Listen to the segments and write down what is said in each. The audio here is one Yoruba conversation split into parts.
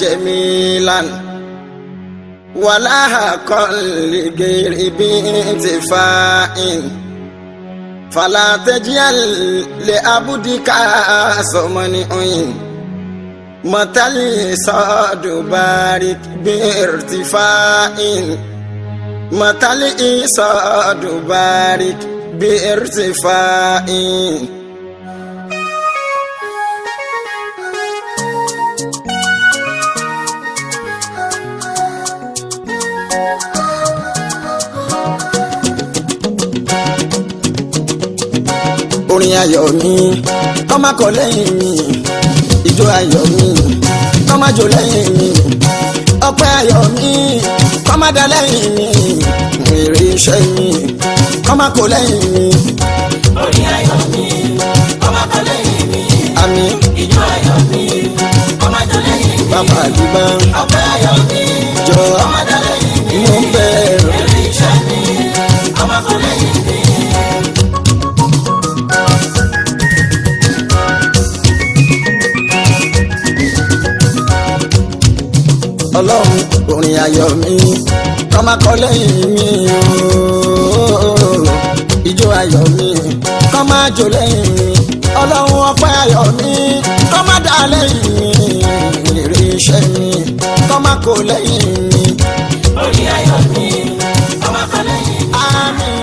جميلا ولا حقا لغير بانتفاع فلا تجعل لعبدك سمنئ متى الإصاد بارك بارتفاع متى الإصاد بارك بارتفاع orin ayọ̀ mi kọ́ máa kọ lẹ́yìn mi ijó ayọ̀ mi kọ́ máa jó lẹ́yìn mi ọpẹ́ ayọ̀ mi kọ́ máa dá lẹ́yìn mi èrè iṣẹ́ mi kọ́ máa kọ lẹ́yìn mi. orin ayọ̀ mi kọ́ máa kọ lẹ́yìn mi àmín ijó ayọ̀ mi kọ́ máa jó lẹ́yìn mi bàbá àdúgbò ọpẹ́ ayọ̀ mi jọ kọ́ máa dá lẹ́yìn mi mo ń bẹ̀rù. èrè iṣẹ́ mi kọ́ máa kọ lẹ́yìn mi. ọlọ́run orin ayọ̀ mi kọ́ máa kọ lẹ́yìn mi ijó ayọ̀ mi kọ́ máa jó lẹ́yìn mi ọlọ́run ọpẹ́ ayọ̀ mi kọ́ máa dá lẹ́yìn mi èrè iṣẹ́ mi kọ́ máa kọ lẹ́yìn mi. orin ayọ̀ mi kọ́ máa kọ lẹ́yìn mi. àmín.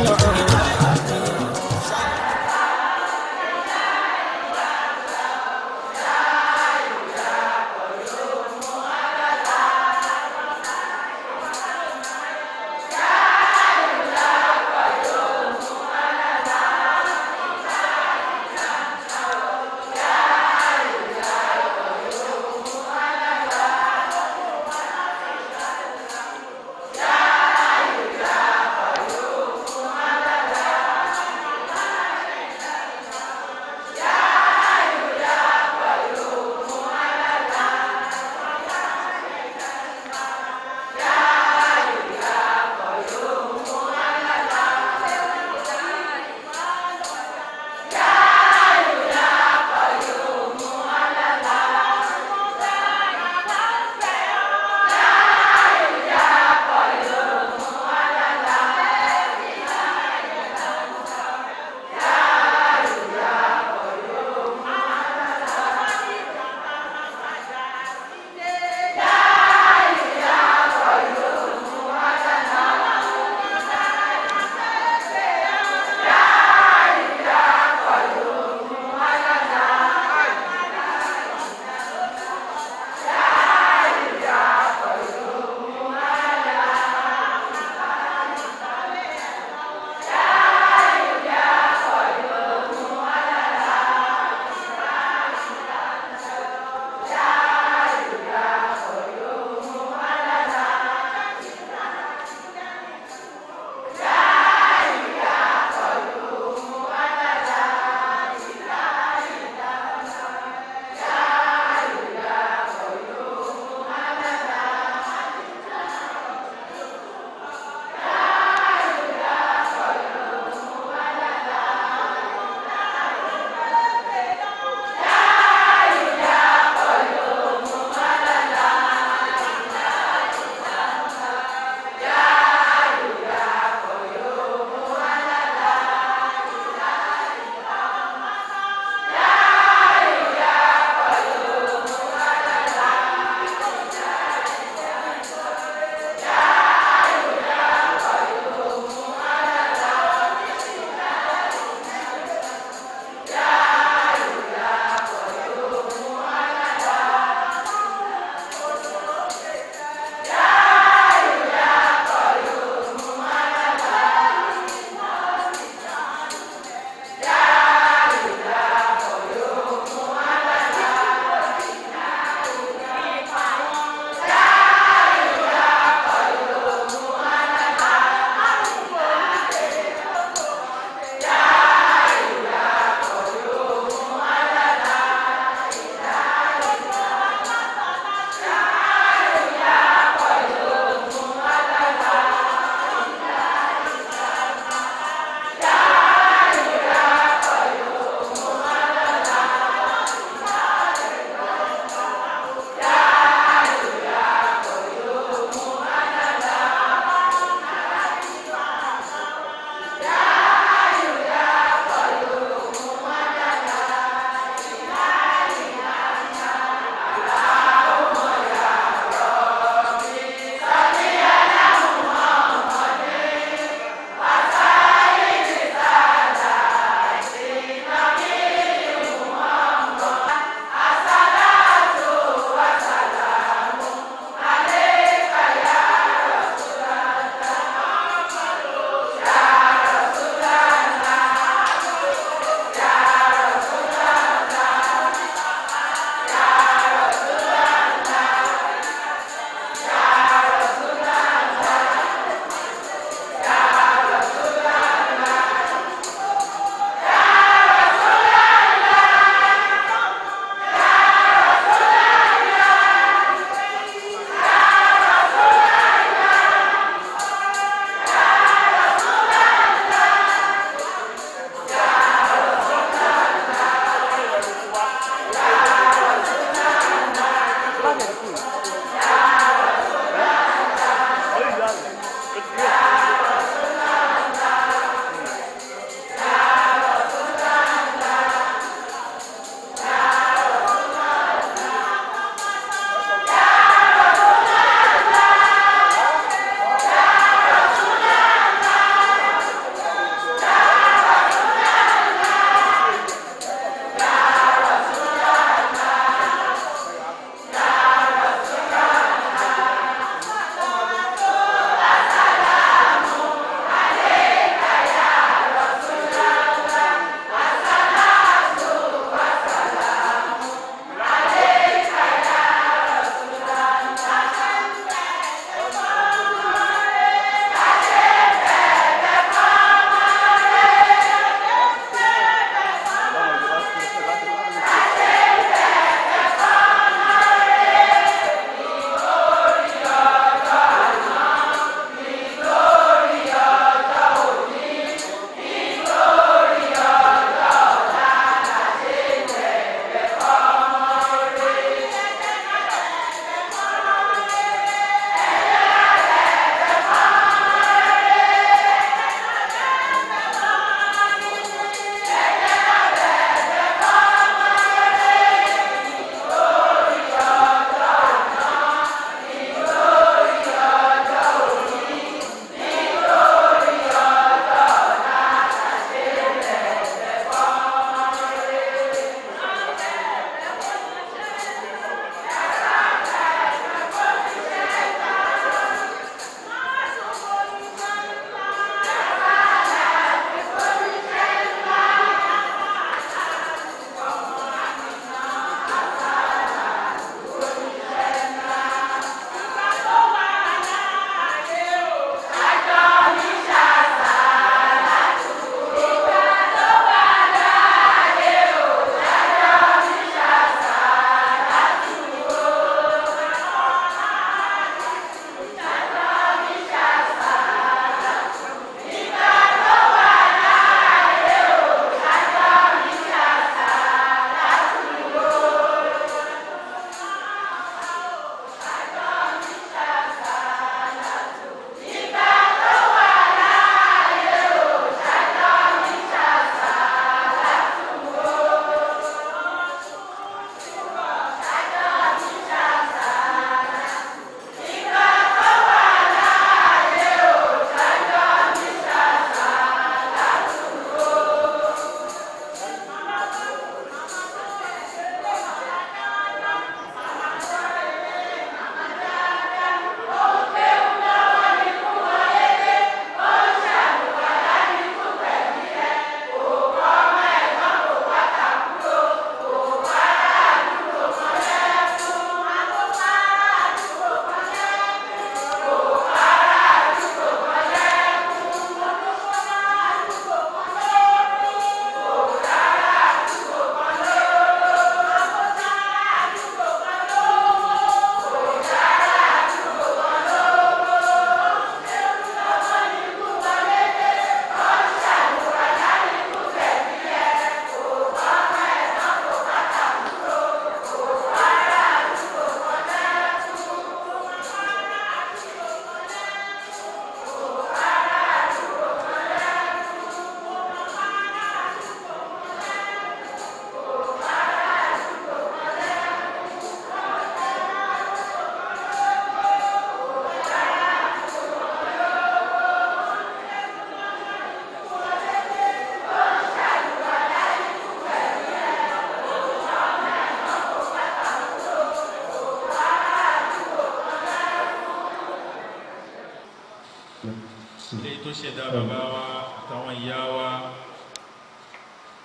Ilé tó ṣẹ̀dá bàbá wa àtàwọn ìyá wa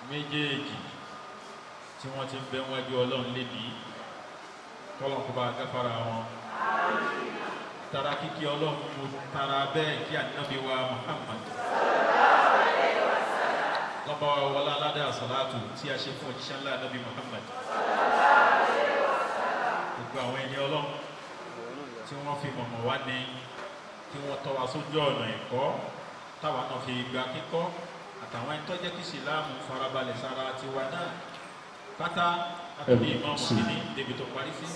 méjèèjì tí wọ́n ti ń bẹ wájú Ọlọ́run lébi kọ́lọ́n kó bá gáfárà wọn. Tara kíkí Ọlọ́run mo tara bẹ́ẹ̀ kí ànábì wa Muhammad lọ́ba wa wọlá aládé àsàlátù tí a ṣe fún òjíṣẹ́ ńlá ànábì Muhammad. Gbogbo àwọn ẹni Ọlọ́run tí wọ́n fi mọ̀mọ́ wá ní tí wọ́n tọ́ wa sójú ọ̀nà ẹ̀kọ́ táwa náà fi gba kíkọ́ àtàwọn ẹni tó jẹ́ kí ìsìláàmù farabalẹ̀ sára tiwa náà pátá àtúndì ìmọ̀ọ́mù kìíní débi tó parí sí.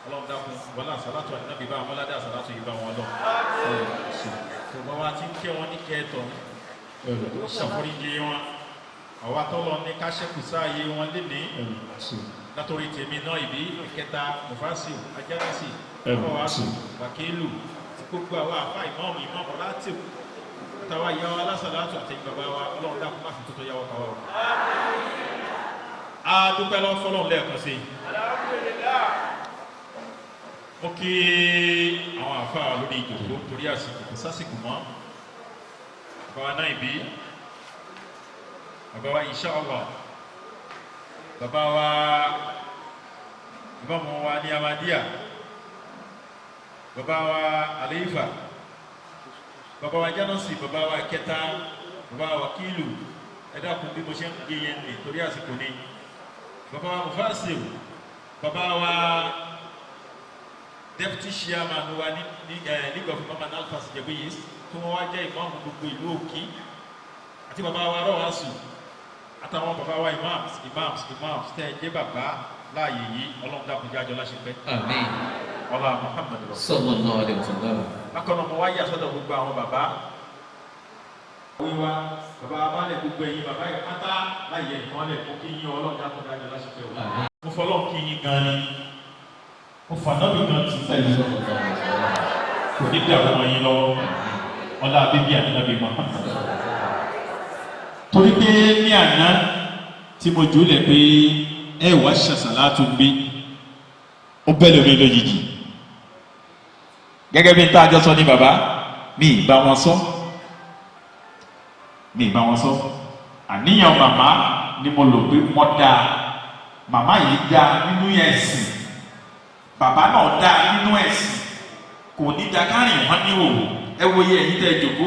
Ọlọ́run dákun wọlá àsàlátù ànábì bá wọn ládé àsàlátù yìí bá wọn lọ. Tòmọ́ wa ti ń kẹ́ wọn ní kẹ́ẹ̀tọ̀ ṣàforíjì wọn àwa tọ́lọ ní ká ṣẹ́kù sáàyè wọn lénìí látòrí tèmi náà ìbí ìkẹta mufasiu ajánásì ọwọ́wàsù wàkílù gbogbo àwọn àfá ìmọ̀ọ̀mù láti tàwa ìyàwó alásàlátù àtẹ̀yìn bàbá wa Ọlọ́run dákun má fi tó yàwó kàwà ọ̀. A dúpẹ́ lọ fọ́lọ́run lẹ́ẹ̀kan sí mo kí àwọn àfá lórí ìjòkó torí àsìkò kò sásìkò mọ́ bàbá wa náà ìbí bàbá wa insha Allah bàbá wa ìbámu wa ní Ahmadiyya bàbá wa Àlééfà bàbá wa Jánásì bàbá wa kẹta bàbá wa Wàkílù ẹ dákun bí mo ṣe ń gbé yẹn ní torí àsìkò ní bàbá wa Mufasiu bàbá wa deputy chairman wa ní League of Imam Alfas Jabiyis tí wọ́n wá jẹ́ ìmáàmù gbogbo ìlú Òkì àti bàbá wa Rọ́wàsù àtàwọn bàbá wa imams tẹ́ jẹ́ bàbá láàyè yìí Ọlọ́run dákun jẹ́ àjọ láṣẹ pẹ́. Àmín. Ọlá Muhammad sallallahu alaihi wasallam. Akọ́nà mo wáyé àsọ́dọ̀ gbogbo àwọn bàbá. Wíwá bàbá abálẹ̀ gbogbo ẹ̀yin bàbá yìí pátá láyé ìmọ̀lẹ̀ kó kí yín Ọlọ́run dákun jẹ́ àjọ láṣẹ pẹ́. Mo fọlọ́run kí yín gan ni. Mo fànàbì gan ti sẹ́yìn. Kò ní dàrú wọn yín lọ́wọ́. Ọlá bíbí ànábì Muhammad. Torí pé ní àná tí mo jù lẹ̀ pé ẹ wá ṣàṣàlátù ń bí ó bẹ́ lórí lójijì gẹ́gẹ́ bí n tá a jọ sọ ní bàbá mi ì bá wọn sọ àníyàn màmá ni mo lò pé wọ́n dáa màmá yìí dáa nínú ẹ̀sìn bàbá náà dáa nínú ẹ̀sìn kò ní da kárìn wọn ní òwò ẹ wo iye ẹ̀yin tẹ́ ẹ jòkó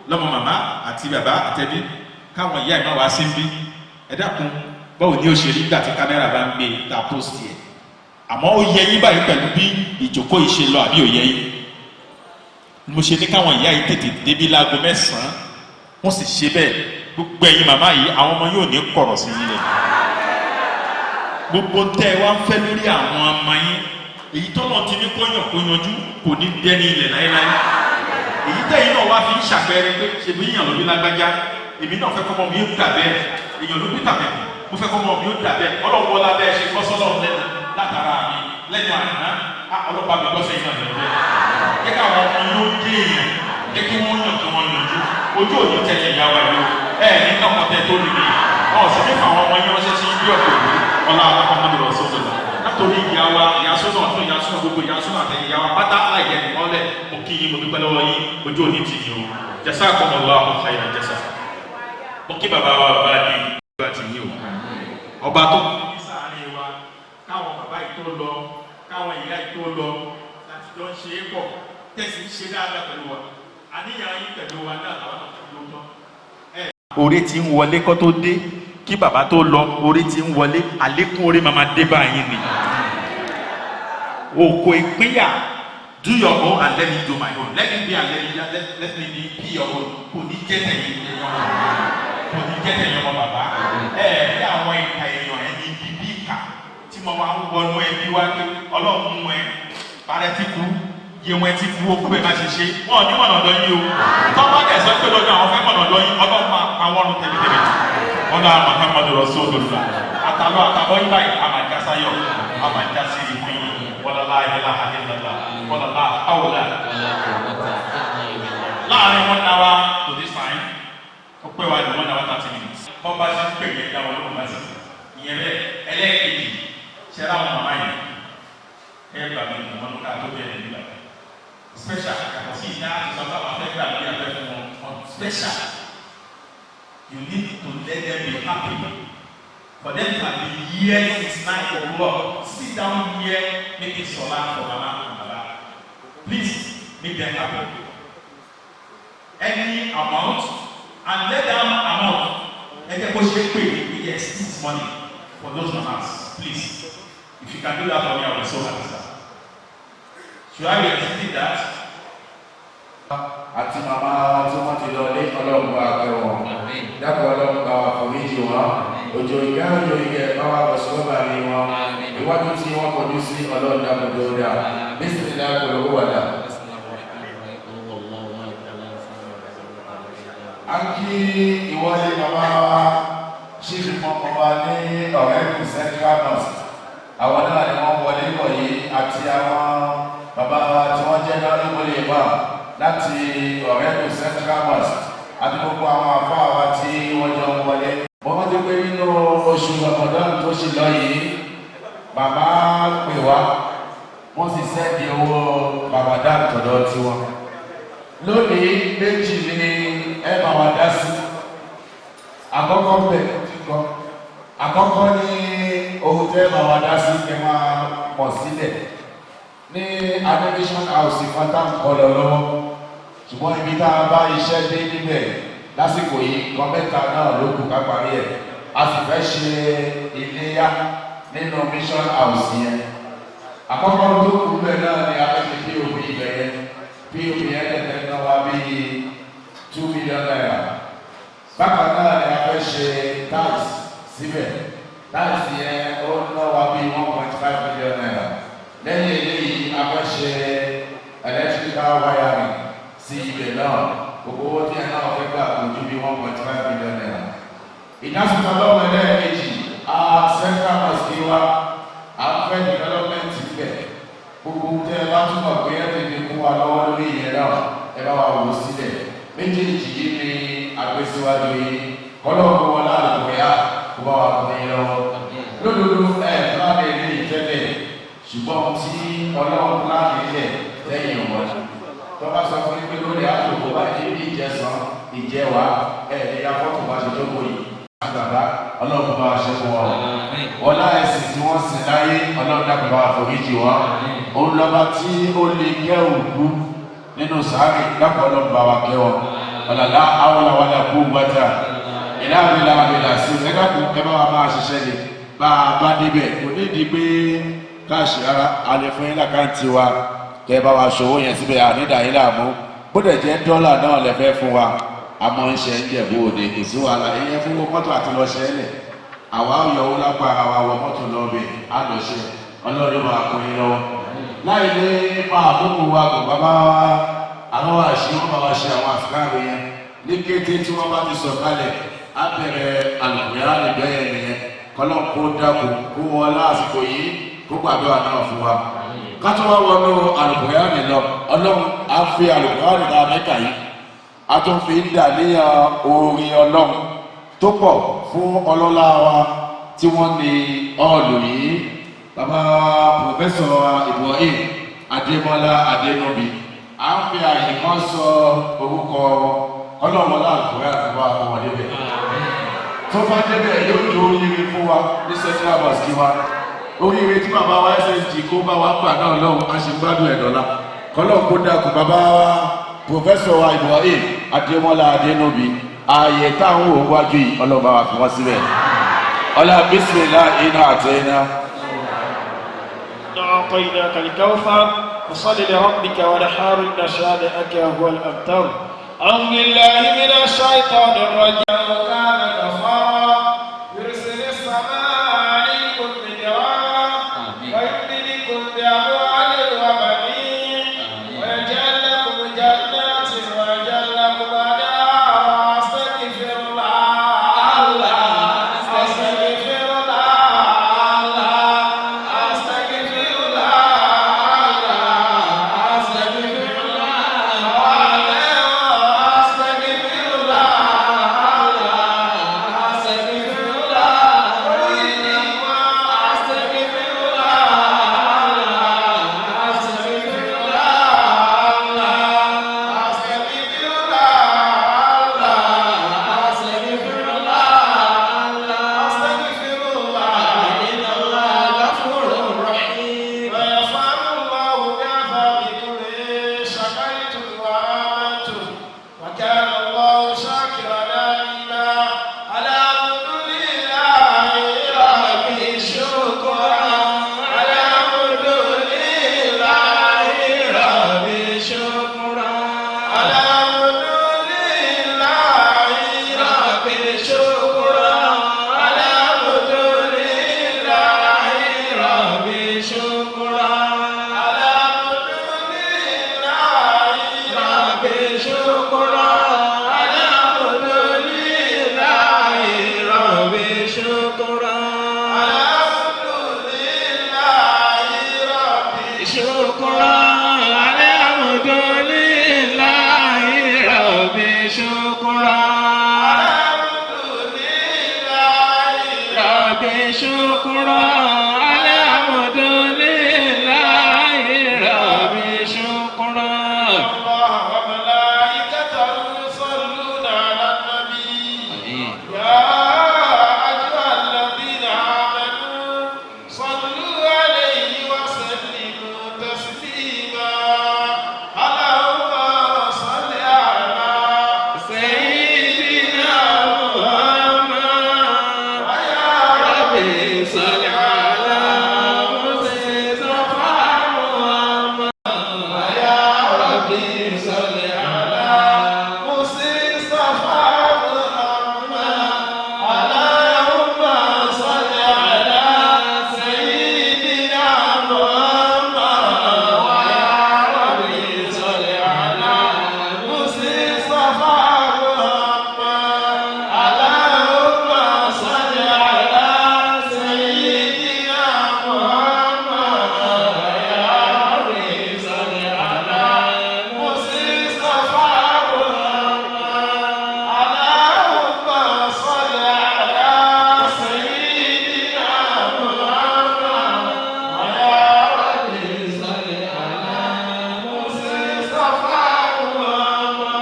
lọ́mọ màmá àti bàbá àtẹbí káwọn ìyá ìmọ̀ wá sí ń bí ẹ dákun báwo ni ó ṣe rí gbà tí kámẹ́rà bá ń gbé ta post yẹ àmọ́ ó yẹ yín báyìí pẹ̀lú bí ìjókòó yìí ṣe lọ àbí ó yẹ yín mo ṣe ní káwọn ìyá yìí tètè débí láago 9 wọ́n sì ṣe bẹ́ẹ̀ gbogbo ẹ̀yin màmá yìí àwọn ọmọ yóò ní kọ̀rọ̀ sí yín lẹ̀ gbogbo tẹ́ ẹ wá ń fẹ́ lórí àwọn ọmọ yín èyí tọ́lọ̀ ti ní kó yanjú kò ní dẹ́ni ilẹ̀ láéláé èyí tẹ́yìn náà wá fi ń ṣàpẹẹrẹ pé ṣèbí yàn lóbi lágbájá èmi náà fẹ́ kọ́mọ mi ó dà bẹ́ẹ̀ èèyàn ló bí tàbí mo fẹ́ kọ́mọ mi ó dà bẹ́ẹ̀ ọlọ́wọ́ lábẹ́ ṣe kọ́sọ́lọ́ lẹ́nu látara mi lẹ́nu àná ọlọ́pàá mi lọ́sẹ̀ yìí náà lẹ́nu bẹ́ẹ̀ jẹ́ káwọn ọmọ yóò dé èèyàn jẹ́ kí wọ́n yàn kí wọ́n yanjú ojú òní tẹ̀lé ìyàwó ẹ̀ ló ní kọ́kọ́tẹ́ tó lè ní sì ní fáwọn ọmọ yẹn wọ́n ṣe sí bí ọ̀pọ̀ ọlá ọmọdé lọ sọ́dọ̀ látòrí ìyàwó ìyàsọ́nà ọ̀tún ìyàsọ́nà gbogbo ìyàsọ́nà àtẹ̀yìn ìyàwó pátá láìjẹ́ ìmọ̀lẹ̀ mo kí yín mo dúpẹ́ lọ́wọ́ yín ojú òní tì yín o jazakumullahu khairan jasa mo kí bàbá wa bá di ìgbà tí yín o ọba tó ní sáàárín wa káwọn bàbá yìí tó lọ káwọn ìyá yìí tó lọ láti jọ ń ṣe é pọ̀ tẹ̀sí ń ṣe dáadáa pẹ̀lú wa àníyàn yín pẹ̀lú wa náà làwọn náà tó lọ tán. orí ti ń wọlé kó tó dé kí bàbá tó lọ orí ti ń wọlé àlékún orí màmá dé báyìí ni òkò ìpínyà do your own and let me do my own let me be and let me be your own kò ní jẹ́ tẹ̀yìn kò ní jẹ́ tẹ̀yìn ọmọ bàbá ní àwọn ìka èèyàn ẹni bíbí ìka tí mo máa ń wọnú ẹbí wá pé ọlọ́run mú ẹ parẹ́ tí kú yé wọn ti kú okú bẹ́ẹ̀ má ṣe ṣe wọn ò ní mọ̀nà ọ̀dọ́ yín o tọ́pọ̀ kẹsàn-án pé lọ́dọ̀ àwọn fẹ́ mọ̀nà ọ̀dọ́ yín ọlọ́run máa pa wọ́n rún tẹ̀lé wọn náà Muhammadu Rasulullah àtàlọ́ àtàbọ̀ yín báyìí àmàjásayọ̀ àmàjásí ìfún yín wala ilaha illallah wala la hawla láàrin wọn náà wá to this time ó pẹ́ wá ní wọn náà wá 30 minutes wọ́n bá ṣe ń pè yẹn dáwọn lóhùn bá ṣe ìyẹn bẹ́ẹ̀ ẹlẹ́ẹ̀kejì ṣẹlá wọn màmá yìí ẹgbà mi ní wọn ká tó bẹ̀rẹ̀ nígbà special àkàtọ̀ sí ìdá ìsọ̀tà wọn fẹ́ gbà lórí abẹ́ fún wọn special. You need to let them be happy. For them to have been here since 9 o'clock, sit down here making salah for Mama and Baba. Please make them happy. Any amount, and let them amount. Let them go straight pay. Yes, this is money for those mamas. Please, if you can do that for me, I will be so happy, sir. Should I be accepting that? Àti màmá tí wọ́n ti lọ lé ọlọ́run bá kẹ́ wọn. Dákọ̀ ọlọ́run bá wà foríjì wọn. Òjò ìgbà òjò ìgbẹ́ bá wà bọ̀ sọ́ọ́ bá rí wọn. Ìwádìí tí wọ́n kọjú sí ọlọ́run dákọ̀ tó dà. Bísí dákọ̀ lówó wà dà. A kí ìwọlé màmá wa ṣí fi mọ́kàn wa ní ọ̀rẹ́kùn Central Mosque. Àwọn náà ni wọ́n wọlé wọ̀nyí àti àwọn bàbá wa tí wọ́n jẹ́ náà ìwọlé ìwà láti ọ̀rẹ́kùn Central Mosque àti gbogbo àwọn àfáà wa tí wọ́n jọ ń wọlé. Wọ́n mọ́ tó pé nínú oṣù Ramadan tó ṣe lọ yìí, bàbá pè wá, wọ́n sì sẹ́ẹ̀dì owó Ramadan tọ̀dọ̀ tiwọn. Lónìí méjì ni ẹ bá wa dá sí. Àkọ́kọ́ bẹ̀ tí kọ́. Àkọ́kọ́ ní ohun tẹ́ bá wa dá sí kẹ́ máa mọ̀ sílẹ̀. Ní Admission House ìfọ́tà ń kọ́ lọ lọ́wọ́. Ṣùgbọ́n ibi tá a bá iṣẹ́ dé níbẹ̀ lásìkò yìí kan mẹ́ta náà ló kù ká parí ẹ̀. A sì fẹ́ ṣe iléyá nínú Mission House yẹn. Àkọ́kọ́ tó kù bẹ́ẹ̀ náà ni a fẹ́ ṣe POP ibẹ̀ yẹn. POP yẹn tẹ̀tẹ̀ náà wá bí 2 million naira. Bákan náà ni a fẹ́ ṣe tax síbẹ̀. Tax yẹn ó náà wá bí 1.5 million naira. Lẹ́yìn eléyìí a fẹ́ ṣe electrical wiring sí ibẹ̀ náà. Gbogbo owó tí ẹ náà fẹ́ gbà kò ju bí 1.5 million naira. Ìdásùnmọ́ lọ́wọ́ ẹlẹ́ẹ̀kejì a Central Mosque wa a fẹ́ development síbẹ̀. Gbogbo tẹ́ ẹ bá túbọ̀ pé ẹ tètè kún wa lọ́wọ́ lórí ìyẹn náà ẹ bá wa wò sílẹ̀. Méjèèjì yìí ni àgbésíwájú yìí kọ́lọ́ọ̀kọ́ wọn láàrín bóyá kó bá wa kún yín lọ́wọ́. Lódodo ẹ̀ láàrin ilé ìtẹ́lẹ̀ ṣùgbọ́n tí ọlọ́run láàrin ilẹ̀ lẹ́yìn wọn. Tó bá sọ fún pé lórí àjòkó bá dé bí ìjẹsàn ìjẹwàá ẹ̀ ní afọ́tò bá ṣe jókòó yìí. Àgbàbá ọlọ́run bá ṣe fún wọn. Ọlá ẹ̀sìn tí wọ́n sìn láyé ọlọ́run dàpọ̀ bá foríjì wọn. Òun lọ́ba tí ó lè kẹ́ òkú nínú sàárè dàpọ̀ ọlọ́run bá wa kẹ́ wọn. Ọ̀làlá awọ́làwọ́là kú gbàtà. Ìlànà sí ẹgbẹ́ kù ẹ bá wa máa ṣiṣẹ́ ni. Bá a bá débẹ̀ kò ní di pé káàṣì ara alẹ́ fún yín lákàntì wa. Kẹ́ bá wa ṣòwò yẹn síbẹ̀ ànídàáyín làmú. Bó dẹ̀ jẹ́ dọ́là náà lẹ fẹ́ fún wa. Àmọ́ ń ṣe ń jẹ̀bú òde kò sí wàhálà ẹ̀yẹ fún mọ́tò àti lọ ṣe é lẹ̀. Àwa yọ̀wó lápá àwa wọ mọ́tò lọ bẹ̀ á lọ ṣe ọlọ́run máa kún yín lọ́wọ́. Láì lé máa àkókò wa kò bá àwọn àṣì wọn bá wa ṣe àwọn àfikáàrò yẹn. Ní kété tí wọ́n bá ti sọ̀ kalẹ̀ á bẹ̀rẹ̀ àlùkùyà nìbẹ̀yẹn nìyẹn. Kọ́lọ́ kó dákun kó wọn lásìkò yìí kó gbàdúrà náà fún wa. Ká tó wá wọnú àlùkùyà nìlọ ọlọ́run á fi àlùkùyà nìlọ Amẹ́ríkà yìí. A tún fi ń dà níyàn orin ọlọ́run tó pọ̀ fún ọlọ́lá wa tí wọ́n ní ọ̀ọ̀lù yìí. Bàbá Pòfẹ́sọ̀ Ibrahim Adémọ́lá Adénúbi. A ń fi àyè kan sọ orúkọ ọlọ́mọlá àkùrẹ́ àtàwọn àwọn débẹ̀. Tó bá débẹ̀ yóò tó oríire fún wa ní Central Mosque wa. Oríire tí bàbá wa SSG kó bá wa gbà náà lọ́wọ́ a ṣe gbádùn ẹ̀dọ́lá. Kọ́lọ́ kó dàkú bàbá wa Pòfẹ́sọ̀ Ibrahim Adémọ́lá Adénúbi. Ààyè táwọn òun wájú yìí ọlọ́ba wa fi wọ́n síbẹ̀. Ọlá bísímìlá iná àti iná. أعطيناك الكوثر فصل لربك ونحار إن شانئك هو الأبتر. أعوذ بالله من الشيطان الرجيم. كان غفارا يرسل السماء عليكم مدرارا ويمددكم بأموال وبنين ويجعل لكم جنات ويجعل لكم أنهارا. أستغفر الله شكرا ربي شكرا الحمد لله ربي شكرا الله وملائكته يصلون على النبي يا أيها الذين آمنوا صلوا عليه وسلموا تسليما اللهم صل على سيدنا محمد ويا ربي صل على مصطفى محمد ويا ربي صل على مصطفى محمد اللهم صل على سيدنا محمد ويا ربي صل على مصطفى محمد اللهم صل على سيدنا محمد يا ربي صل على مصطفى محمد اللهم صل على سيدنا محمد يا ربي صل على مصطفى محمد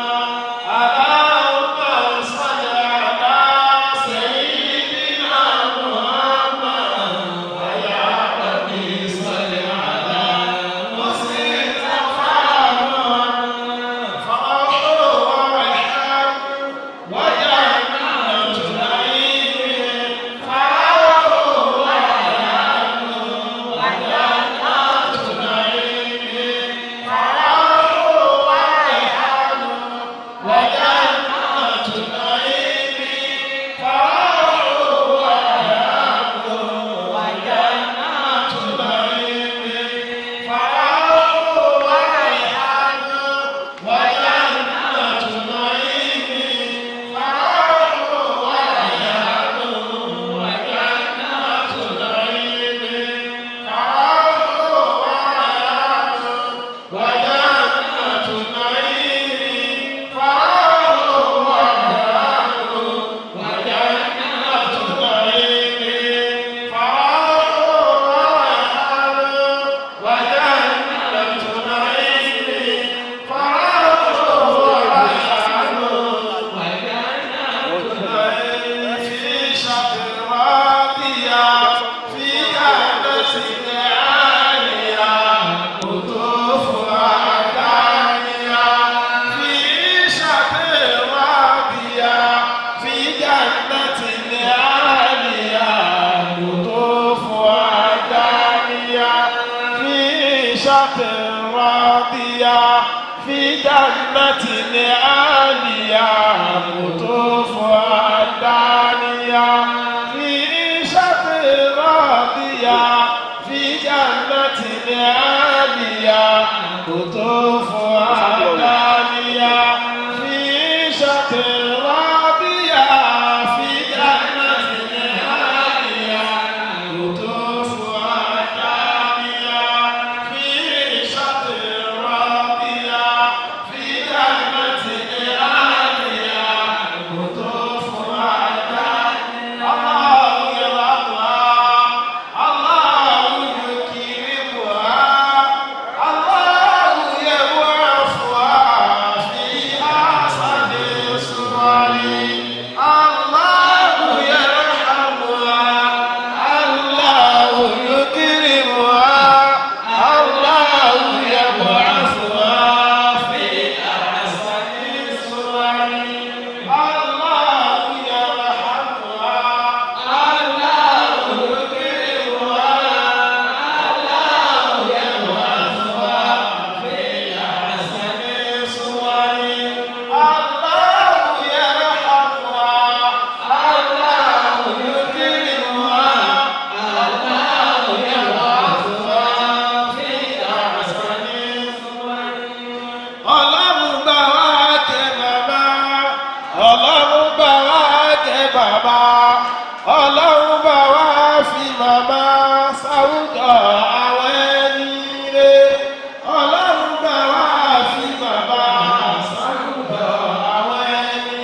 اللهم صل على سيدنا محمد يا ربي صل على مصطفى محمد فرح وريحان وجنات نعيم فرح وريحان وجنات نعيم فرح وريحان وجنات نعيم فرح وريحان وجنات نعيم فرح وريحان وجنات نعيم فرح وريحان وجنات نعيم فرح وريحان وجنات نعيم فرح وريحان وجنات نعيم فرح وريحان وجنات نعيم فرح وريحان وجنات نعيم في شهر راضية في جنة عالية قطوفها دانية في شهر راضية في جنة عالية قطوفها دانية في شهر راضية في جنة عالية قطوفها دانية في شهر راضية في جنة عالية قطوفها دانية في شهر راضية في جنة عالية قطوفها دانية في شهر راضية في جنة عالية قطوفها دانية الله يرحمها الله يكرمها الله يوفقها في أحسن صور الله يرحمها الله يكرمها الله يبعثها في أحسن صور الله يرحمها الله يكرمها الله يبعثها في أحسن صور الله يرحمها الله يكرمها الله يبعثها في أحسن صور ọlọ́run bá wa kẹ́ bàbá ọlọ́run bá wa kẹ́ bàbá ọlọ́run bá wa fi màmá sáwùjọ àwọn ẹni rẹ̀ ọlọ́run bá wa fi bàbá sáwùjọ àwọn ẹni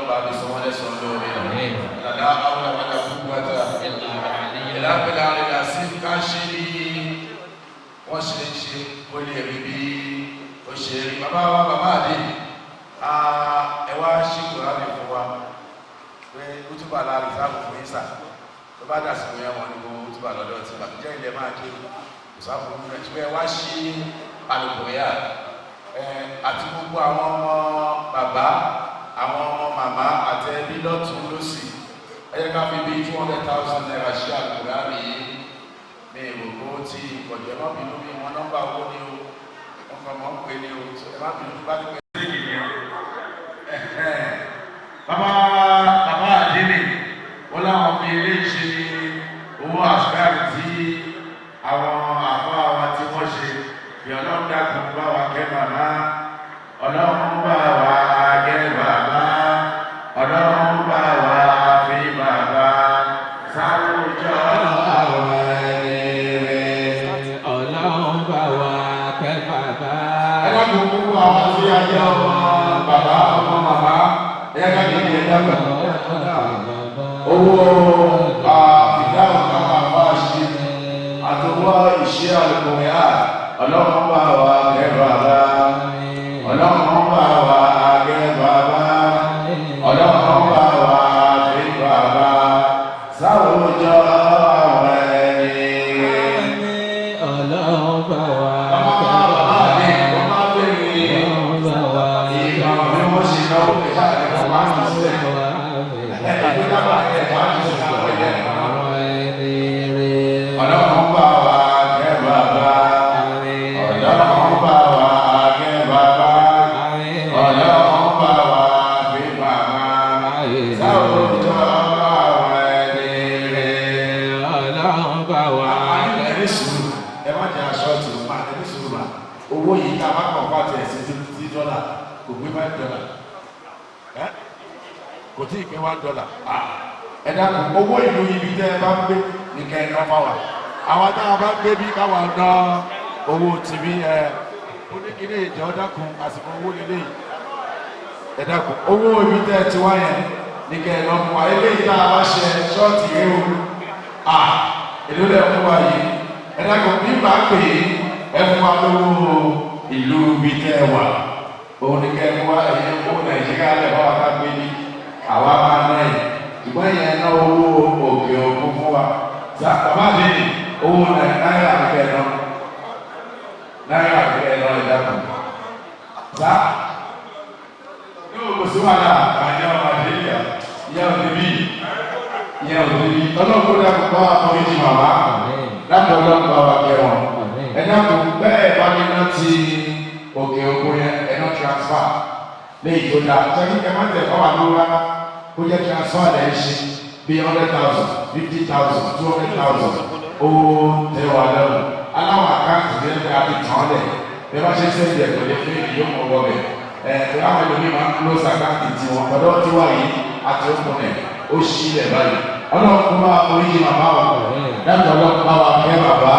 ọlọ́ba àbí sọ wọ́n lẹ́sọ̀ lórí ìlànà àwọn àwàdà fún wájà ìlàpẹ̀lẹ̀ àrẹ̀dà sí ká ṣe bí wọ́n ṣe ń ṣe ó lè rí bí ó ṣe rí bàbá wa bàbá àdé ẹwà ṣíkò láti fún wa pé kútùbà láàrín sáàbù fún ìsà tó bá dàsìkò yẹn wọn ní gbogbo kútùbà lọ́dọ̀ tí bàbá jẹ́ ilẹ̀ máa kí ìsáàbù fún rẹ̀ tí wá ṣí àlùkò yá àti gbogbo àwọn ọmọ bàbá àwọn ọmọ màmá àti ẹbí lọ́tún lọ́sì ẹ jẹ́ ká fi bí 200,000 naira ṣí àlùkò yá mi ní ìrògbò tí ìkọ̀jọ́ ẹ má bínú bí wọn nọ́mbà owó ní o wọn kàn mọ́ ń pè ní o ẹ má bínú bá ti pè bàbá àdínì wọ́n láwọn fi ilé ṣe owó àṣíkáàrí tí àwọn àfọ́ àwọn tí wọ́n ṣe bí ọlọ́run dákun bá wa kẹ́ bàbá ọlọ́run bá wa gẹ́ bàbá ọlọ́run bá wa fi bàbá sáwùjọ àwọn ẹni rẹ̀ ọlọ́run bá wa kẹ́ bàbá. ẹgbẹ́ gbogbo àwọn tí a jẹ́ ọmọ bàbá ọmọ màmá ẹ̀yà kìí ẹ̀dá pẹ̀lú owó ìdáhùn náà bá ṣe àtọwọ́ ìṣe àlùkòrìá ọlọ́run bá wa gẹ́ bàbá ọlọ́run bá wa gẹ́ bàbá ọlọ́run bá wa fi bàbá sáwùjọ àwọn ẹni rẹ̀ ọlọ́run bá wa ọlọ́run bá wa gẹ́ bàbá ọlọ́run bá wa gẹ́ bàbá ọlọ́run bá wa fi bàbá sáwùjọ àwọn ẹni rẹ̀ ọlọ́run bá wa. ẹni sùúrù ẹ má jẹ́ aṣọ tí ó máa ẹni sùúrù máa owó yìí ká má kàn fà tẹ̀ sí $10 kò gbé $5 kò tí ì pé $1 ẹ dákun owó ìlú ibi tẹ́ ẹ bá ń gbé nìkẹ́ ẹ̀ náà fáwà àwọn táwọn bá ń gbé bí káwà ná owó tìbí oníkíní ìjọ dákun àsìkò owó lílé ẹ dákun owó ibi tẹ́ ẹ ti wá yẹn nìkẹ́ ẹ̀ náà fún wa eléyìí tá a bá ṣe ṣọ́ọ̀tì yìí o èlò lẹ́ fún wa yìí ẹ dákun bí bá pè é ẹ fún wa lówó ìlú ibi tẹ́ ẹ wà òun nìkẹ́ ẹ fún wa ẹ̀yẹ owó Nàìjíríà lẹ́ bá wa ká gbé ní àwa máa ná ẹ̀ ìgbọ́n yẹn ná owó òkè òkun fún wa bàbá mi owó náírà kẹ́ ná náírà kẹ́ ná ìdákùn sá yóò kò sí wàhálà àjọ àdéhìá ìyá òdìbí ọlọ́run dákun bá wa fọwọ́ ìjì màmá dákun ọlọ́run bá wa kẹ́ wọn ẹ dákun bẹ́ẹ̀ bá mi ná ti òkè òkun yẹn ẹ ná transfer léyìí tó dáa sẹ́ni ẹ má tẹ̀ fáwọn àdúrà rárá kó jẹ́ transfer lẹ́yìn ṣe bí 100,000 50,000 200,000 owó tẹwà lẹ́nu aláwọ̀ àkáǹtì ní ẹgbẹ́ àti tàn lẹ̀ bí wọ́n ṣe sẹ́yìn ẹ̀ pẹ̀lú pé yóò mọ̀ wọ́ bẹ̀ ẹ̀ láwọn ẹlòmíì máa ń close àkáǹtì tí wọn ọ̀dọ́ tí wà yìí àti ọkùnrin ó ṣí ilẹ̀ báyìí ọlọ́run kó bá oríṣi màmá wa dáàbò ọlọ́run bá wa kẹ́ bàbá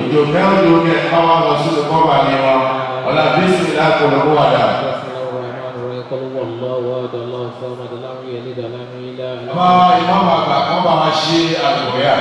òjò fẹ́ òjò kẹ́ bá wa lọ sórí kọ́ba ní wọn ọ̀là bísí láti olùkọ́ wà dà. Bàbá ìmáàmù àgbà kan bá wa ṣe àlùkòyà.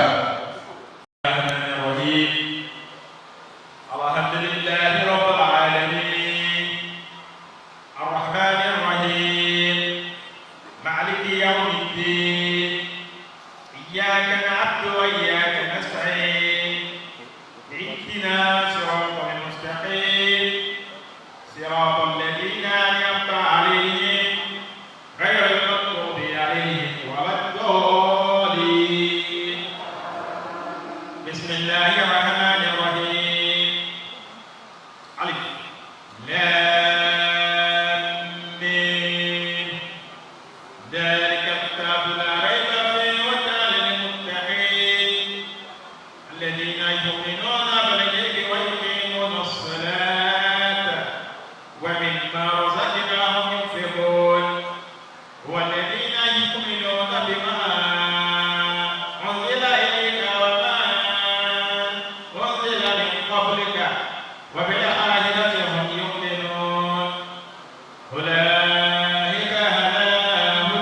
أولئك هداهم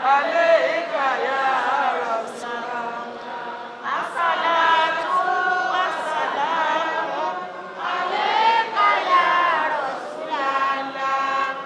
عليك يا رسول الصلاة والسلام عليك يا رسول الله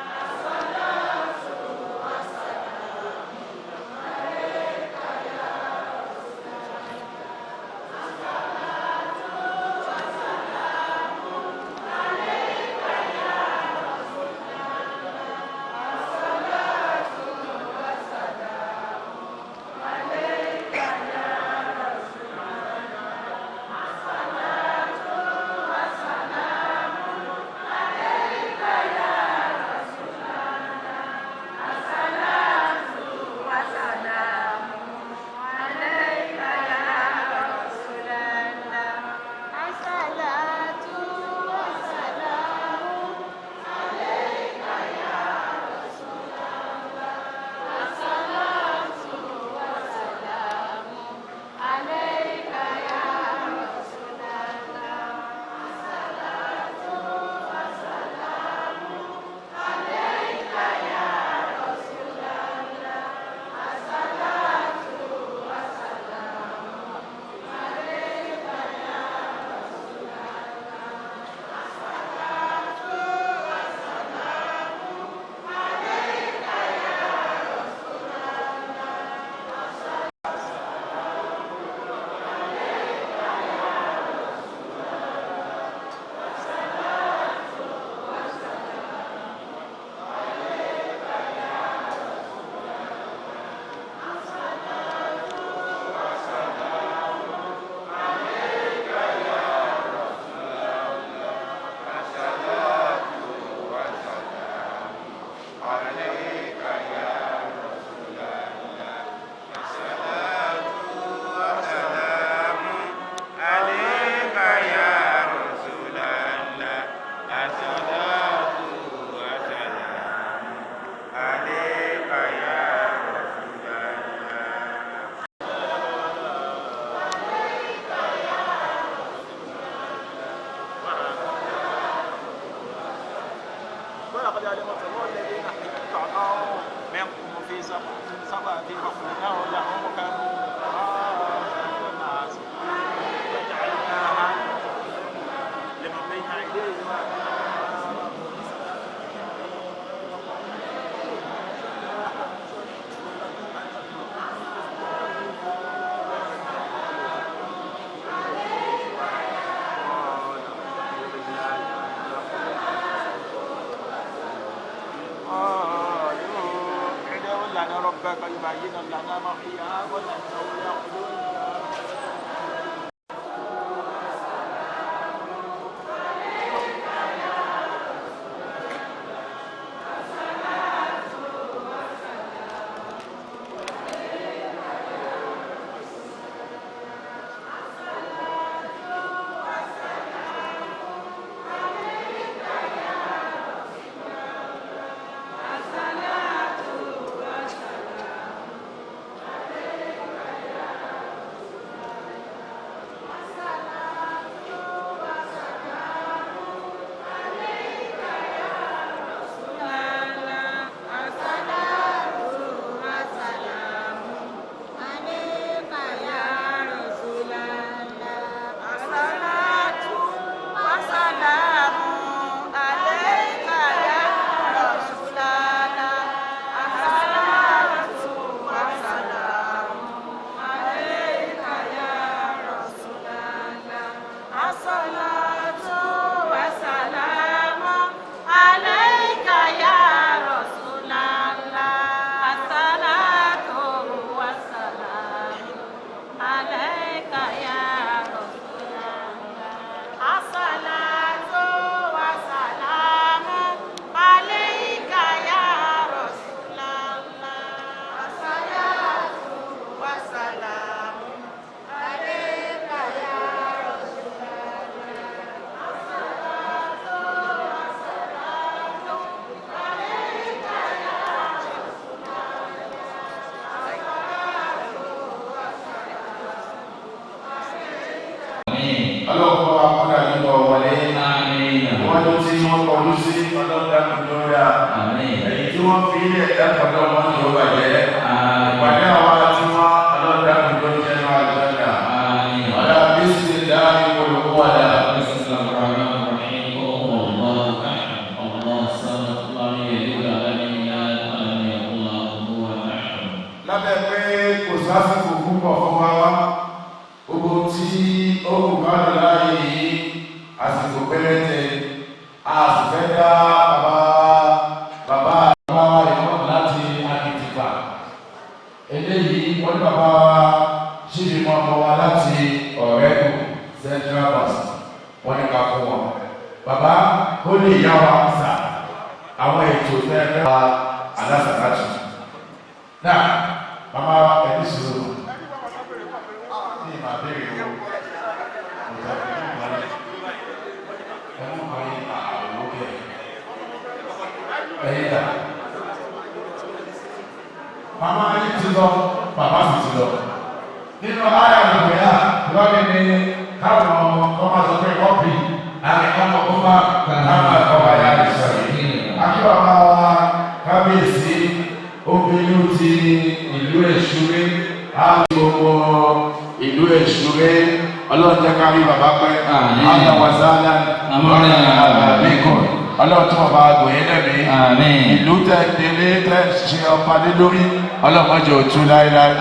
ولقد علمت الله الذين احتقوا منكم في سبعة فقلناه لهم كانوا وجعلناها لمن بين أيديهم ربك يبين لنا ما فيها ونحن يقولون ọlọ́pọ̀ akọ́dà nípa wọlé wọ́n tó tí wọ́n kọjú sí ọlọ́dà lórí èyí tí wọ́n fi ilẹ̀ dákọ̀ọ́dọ̀ wọn ní ó bàjẹ́ jẹ́ pé kò sásìkò púpọ̀ fún wa gbogbo tí ó kù bá lọ láàyè yìí àsìkò péréte a sì fẹ́ dá bàbá ìwọ̀n láti Akitipa eléyìí wọ́n ní bàbá ṣíbi mọ́ ọmọ wa láti Ọ̀rẹ́kù Central Mosque wọ́n ní ká fún wọn bàbá ó lè yá wa sà àwọn ètò tẹ́ẹ̀fẹ́ wa alásàkájù náà bàbá ẹni sùúrù ní ìmọ̀ àbẹ̀rẹ̀ owó ọ̀tọ̀ ẹ̀mú ayé àwọ̀ kẹ̀ ẹ̀yìn dà màmá yìí ti lọ bàbá sì ti lọ nínú ayé àgbègbè yà lọ́ọ̀kì ní káwọn ọmọ máa sọ pé kọ́pì àti ọmọ kó bá káwọn ẹ̀kọ́ wa yá lè sọ̀rọ̀ akíwà máa wá kábíyèsí obìnrin ti ìlú Èṣúré àti gbogbo ìlú Èṣúré ọlọ́run jẹ́ ká rí bàbá pẹ́ aláwọ̀sálà àmíkọ̀ ọlọ́run tí wọ́n bá gbòye lẹ́mí ìlú tẹ́ délé tẹ́ ṣe ọba lé lórí ọlọ́mọdé òtún láíláí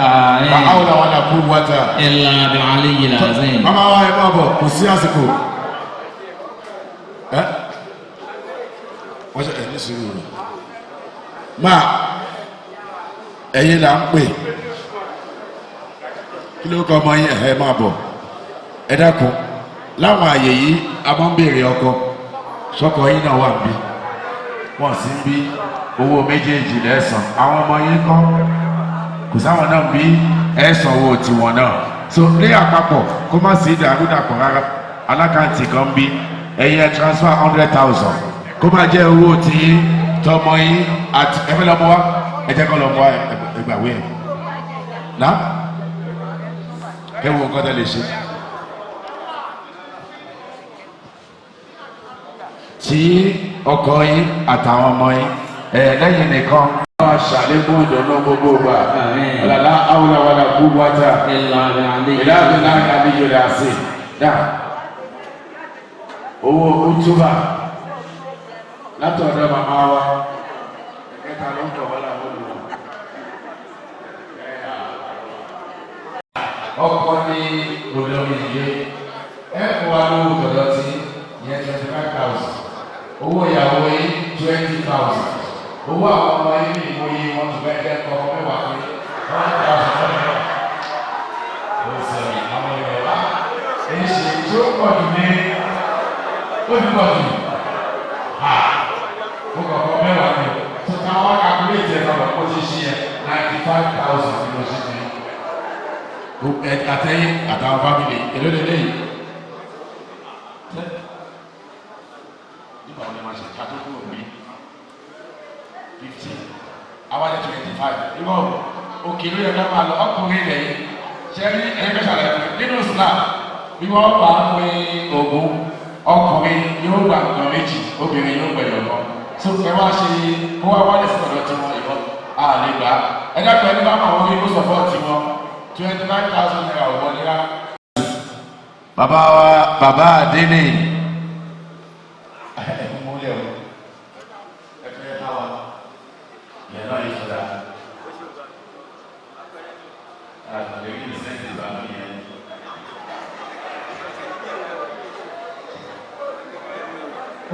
àwọn àwọn àkú wọ́tà ilà bí alẹ́ yìí làzín. mama wa ẹ máa bọ̀ kò sí àsìkò ẹ́ wọ́n ṣe ẹ̀ní sí rúrù máa ẹ̀yin là ń pè kí ló kọ́ ọmọ yín ẹ̀ máa bọ̀ ẹ dákun láwọn àyè yìí a máa ń béèrè ọkọ sọ́kọ yín náà wà bí wọ́n sì ń bí owó méjèèjì lẹ́sàn àwọn ọmọ yín kọ́ kò sáwọn náà bí ẹ̀sán owó tiwọn náà so ní àpapọ̀ kó má sí ìdàrúdàpọ̀ rárá alákàntì kan bí ẹ̀yẹ transfer 100,000 kó má jẹ́ owó tí tọmọ yín àti ẹ̀fẹ́ lọ́mọ wa ẹ̀jẹ̀ kan lọ́mọ wa ẹgbàwé ẹ̀ náà ẹ wo nǹkan tẹ́ lè ṣe. tí ọkọ yín àtàwọn ọmọ yín lẹ́yìn nìkan wọ́n ṣàlékún ìdùnnú gbogbo gbà ọ̀làlá awúláwàlà kú wájà ìlànà àlejò rẹ̀ àṣẹ dá owó útúbà látọ̀dọ̀ màmá wa ẹ̀ka ló ń tọ̀ wọ́n làwọn olùwọ̀ ọkọ ní olórí ilé ẹ̀kọ́ wa lówó tọ̀dọ̀ tí yẹn 25,000 owó ìyàwó yìí 20,000 owó àwọn ọmọ yìí ní ìwé yìí wọ́n tún bẹ́ẹ̀ kẹ́kọ̀ọ́ mẹ́wàá pé 1,000 lọ́nà ó sọ̀rọ̀ àwọn Yorùbá èyí ṣe tí ó pọ̀ jù ní ó ti pọ̀ jù ó kọ̀ọ̀kan mẹ́wàá ni tó ká wá kàkúrẹ́tì ẹ̀ lọ́wọ́ kó ti ṣe 95,000 ní oṣù tí àtẹ̀yìn àtàwọn fámìlì èlò lélẹ́yìn. Nígbà wọn ni wọ́n ṣe ká tó kúrò ní 15 àwọn 25 ìwọ òkè ló yẹ ká máa lọ ọkùnrin ilẹ̀ yìí ṣe rí ẹgbẹ́ ṣàlàyé nínú Islam bí wọ́n bá ń pe ògùn ọkùnrin yóò gbà nǹkan méjì obìnrin yóò gbẹ̀yọ̀ lọ tó ẹ wá ṣe kó wá wálé sí ọ̀dọ̀ tí wọ́n ìwọ àlè gbà ẹ dákọ̀ ẹni bá máa wọ́n rí kó sọ̀pọ̀tì wọn 25,000 naira ọ̀wọ́ nira. Bàbá wa bàbá Adéní múlẹ̀ o ẹ̀fẹ́ káwa yẹn náà yìí sọ̀rọ̀ àtàlẹ́ yìí sẹ́ńtì ìbámu yẹn.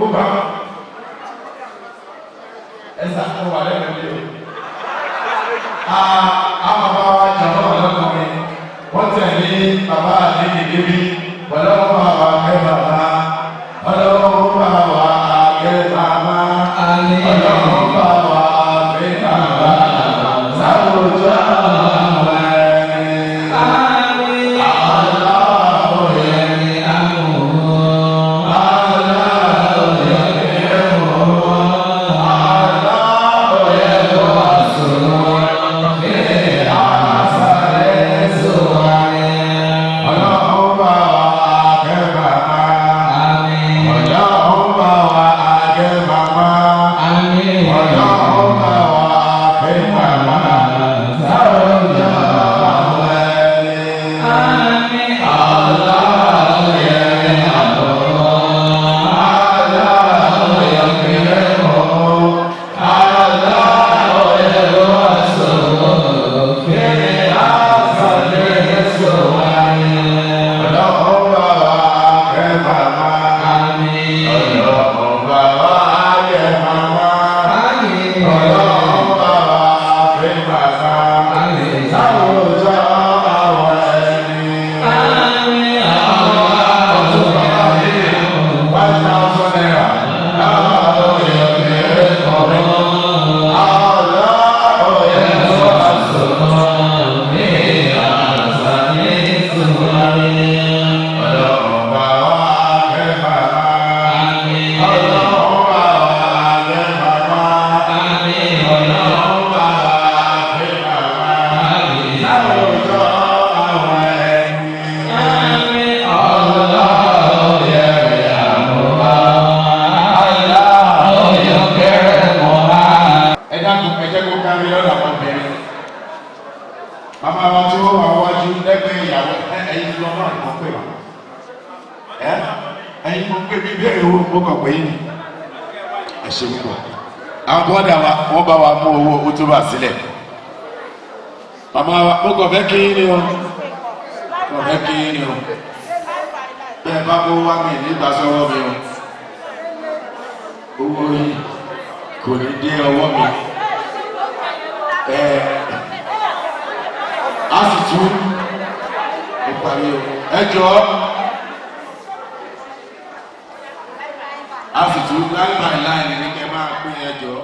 Ó bá ẹ̀sà tó wà lẹ́nu ilé o. Àwọn bàbá wa jọ̀wọ́ ọlọ́kùnrin wọ́n tẹ̀lé bàbá Adéní débi pẹ̀lú ọmọ bàbá kẹ́ bàbá ọlọ́wọ́ bá wà kẹ́ bàbá ọlọ́wọ́ bá wà kẹ́ bàbá sáwùjọ àwọn ẹni aláwọ̀ ẹni aláwọ̀ ẹni aláwọ̀ ẹni sọ̀rọ̀ ẹ̀ màmá wa tí wọ́n wà wájú lẹ́gbẹ̀ẹ́ ìyàwó ẹ̀yin lọ náà kò pè wá ẹ̀yin kò pè mí béèrè owó mo kàn pé yín ẹ ṣe púpọ̀ àwọn bọ́dà wa wọ́n bá wa mú owó ó tó bá sílẹ̀ màmá wa mo kàn fẹ́ kí yín ni o kàn fẹ́ kí yín ni o bẹ́ẹ̀ bá kó wá mi nígbà sọ́wọ́ mi o owó yìí kò ní dé ọwọ́ mi a sì tún ìparí o ẹjọ́ a sì tún line by line ní kẹ́ máa pín ẹjọ́.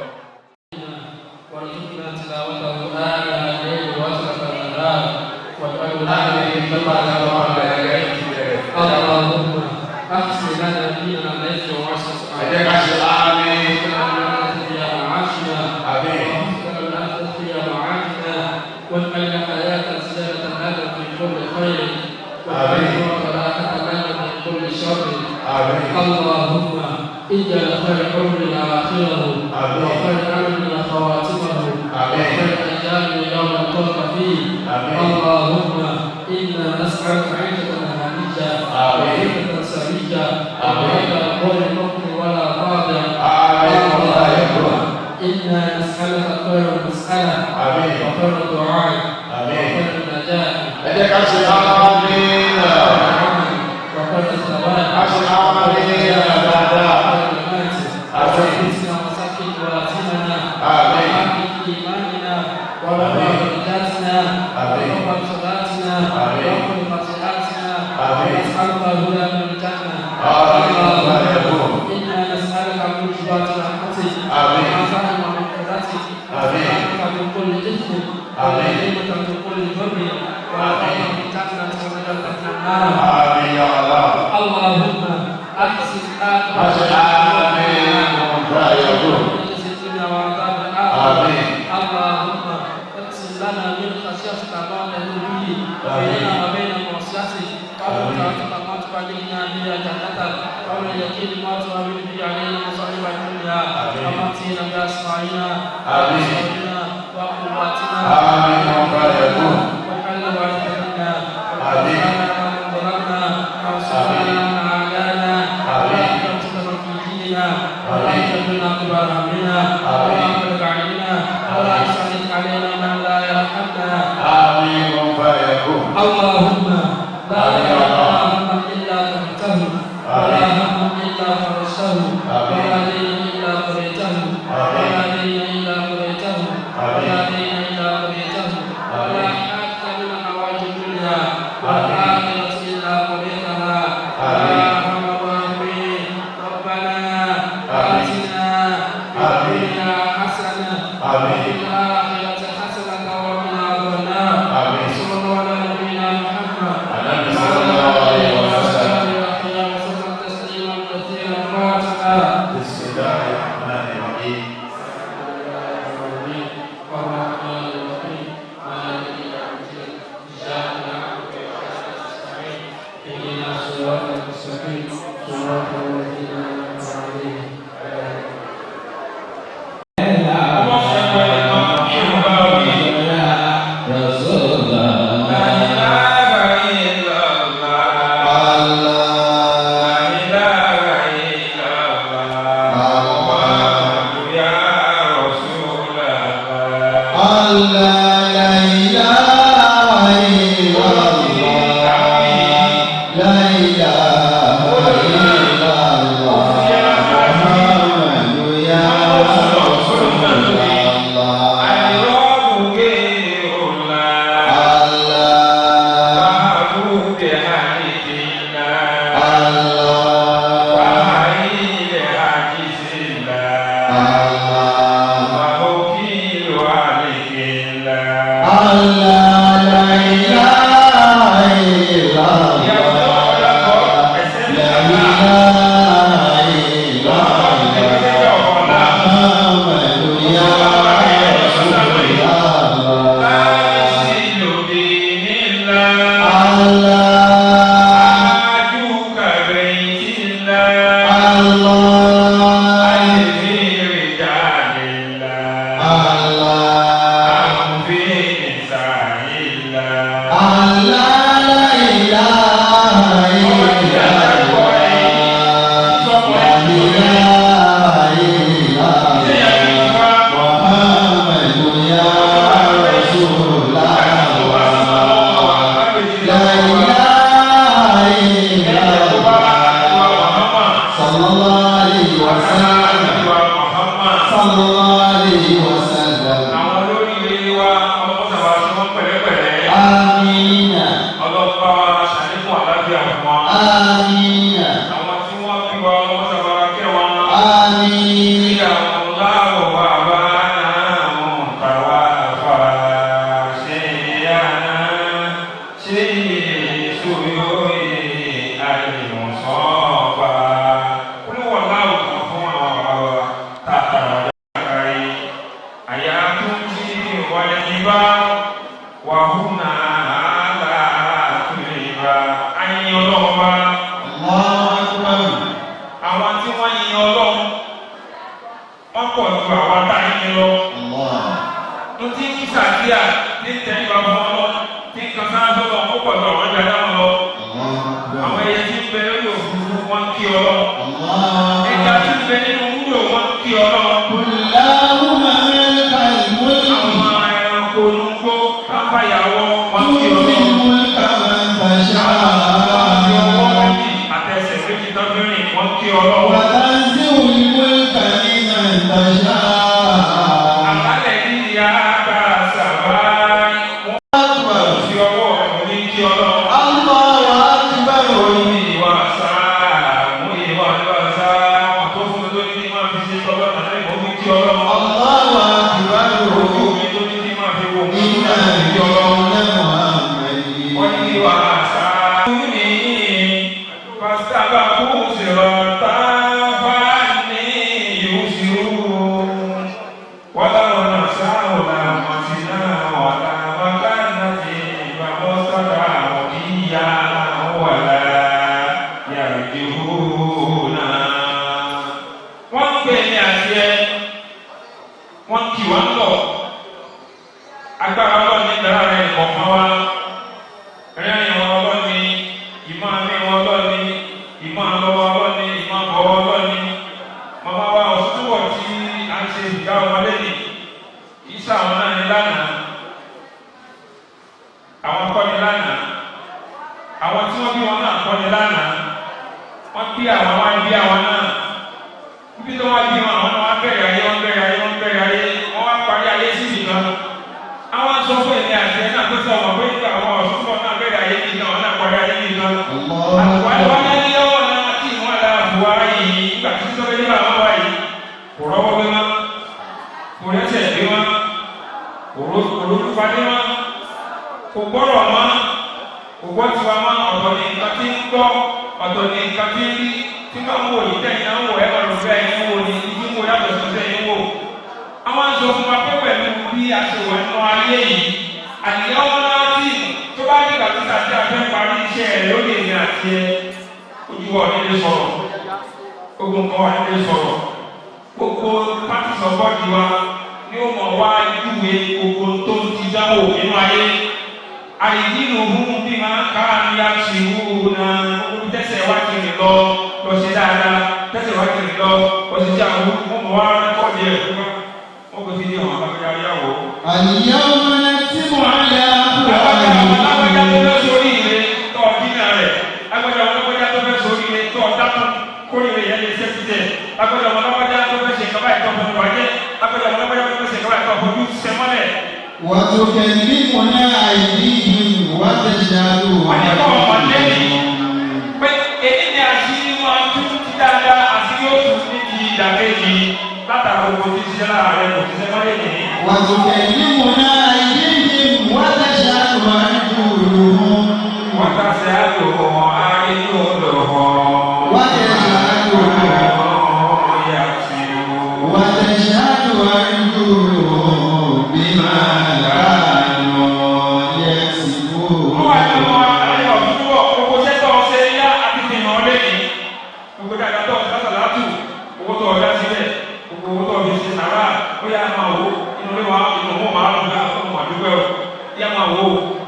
أحسن لنا ديننا الذي هو أساس واجعل حياة زيادة لنا في كل خير واجعل راحة لنا من كل شر اللهم اجعل خير عمرنا آخره وخير عملنا خواتمه وخير أيامنا يوم نلقاك فيه اللهم إنا نسألك عيشة هنية وعيشة سرية وغير قول مكر ولا راضع إنا نسألك خير المسألة وخير الدعاء وخير النجاة وخير الثواب وخير الممات وفتنا وسكن ولاتنا وحقق إيماننا ورفع درجاتنا ورفع صلاتنا ورفع خطيئاتنا ونسألك الهدى من الجنة إنا نسألك موجبات رحمتك وعزائم مغفرتك ونسألك من كل إثم ونعمة من كل بر ونعوذ من جنة ونجاة من النار اللهم أحسن اللهم اقسم لنا من خشيتك ما تهون به بيننا وبين معصيتك ومن طاعتك ما تبلغنا بها جنتك ومن اليقين ما تهون به علينا مصائب الدنيا ومتعنا بأسماعنا وأبصارنا وقواتنا وحل وارثنا وارزقنا من ضررنا وانصرنا من أعدائنا ولا تنصرنا في ديننا ولا تجعلنا كبار همنا ولا مبلغ علمنا ولا تسلط علينا من لا يرحمنا اللهم لا يرحم إلا رحمته ولا هم إلا فرجته ولا دين إلا قضيته ولا دين إلا قضيته ولا دين إلا قضيته ولا حاجة من حوائج الدنيا والآخرة إلا قضيتها يا أرحم الراحمين ربنا آتنا في الدنيا حسنة وفي الآخرة حسنة وقنا عذاب النار صلى الله على نبينا محمد صلى الله عليه وسلم وسلم تسليما كثيرا فاتحا بسم الله الرحمن الرحيم الرحمن الرحيم مالك يوم الدين إياك نعبد وإياك نستعين اهدنا الصراط المستقيم صراط الذين أنعمت عليهم La ilaha illallah Iya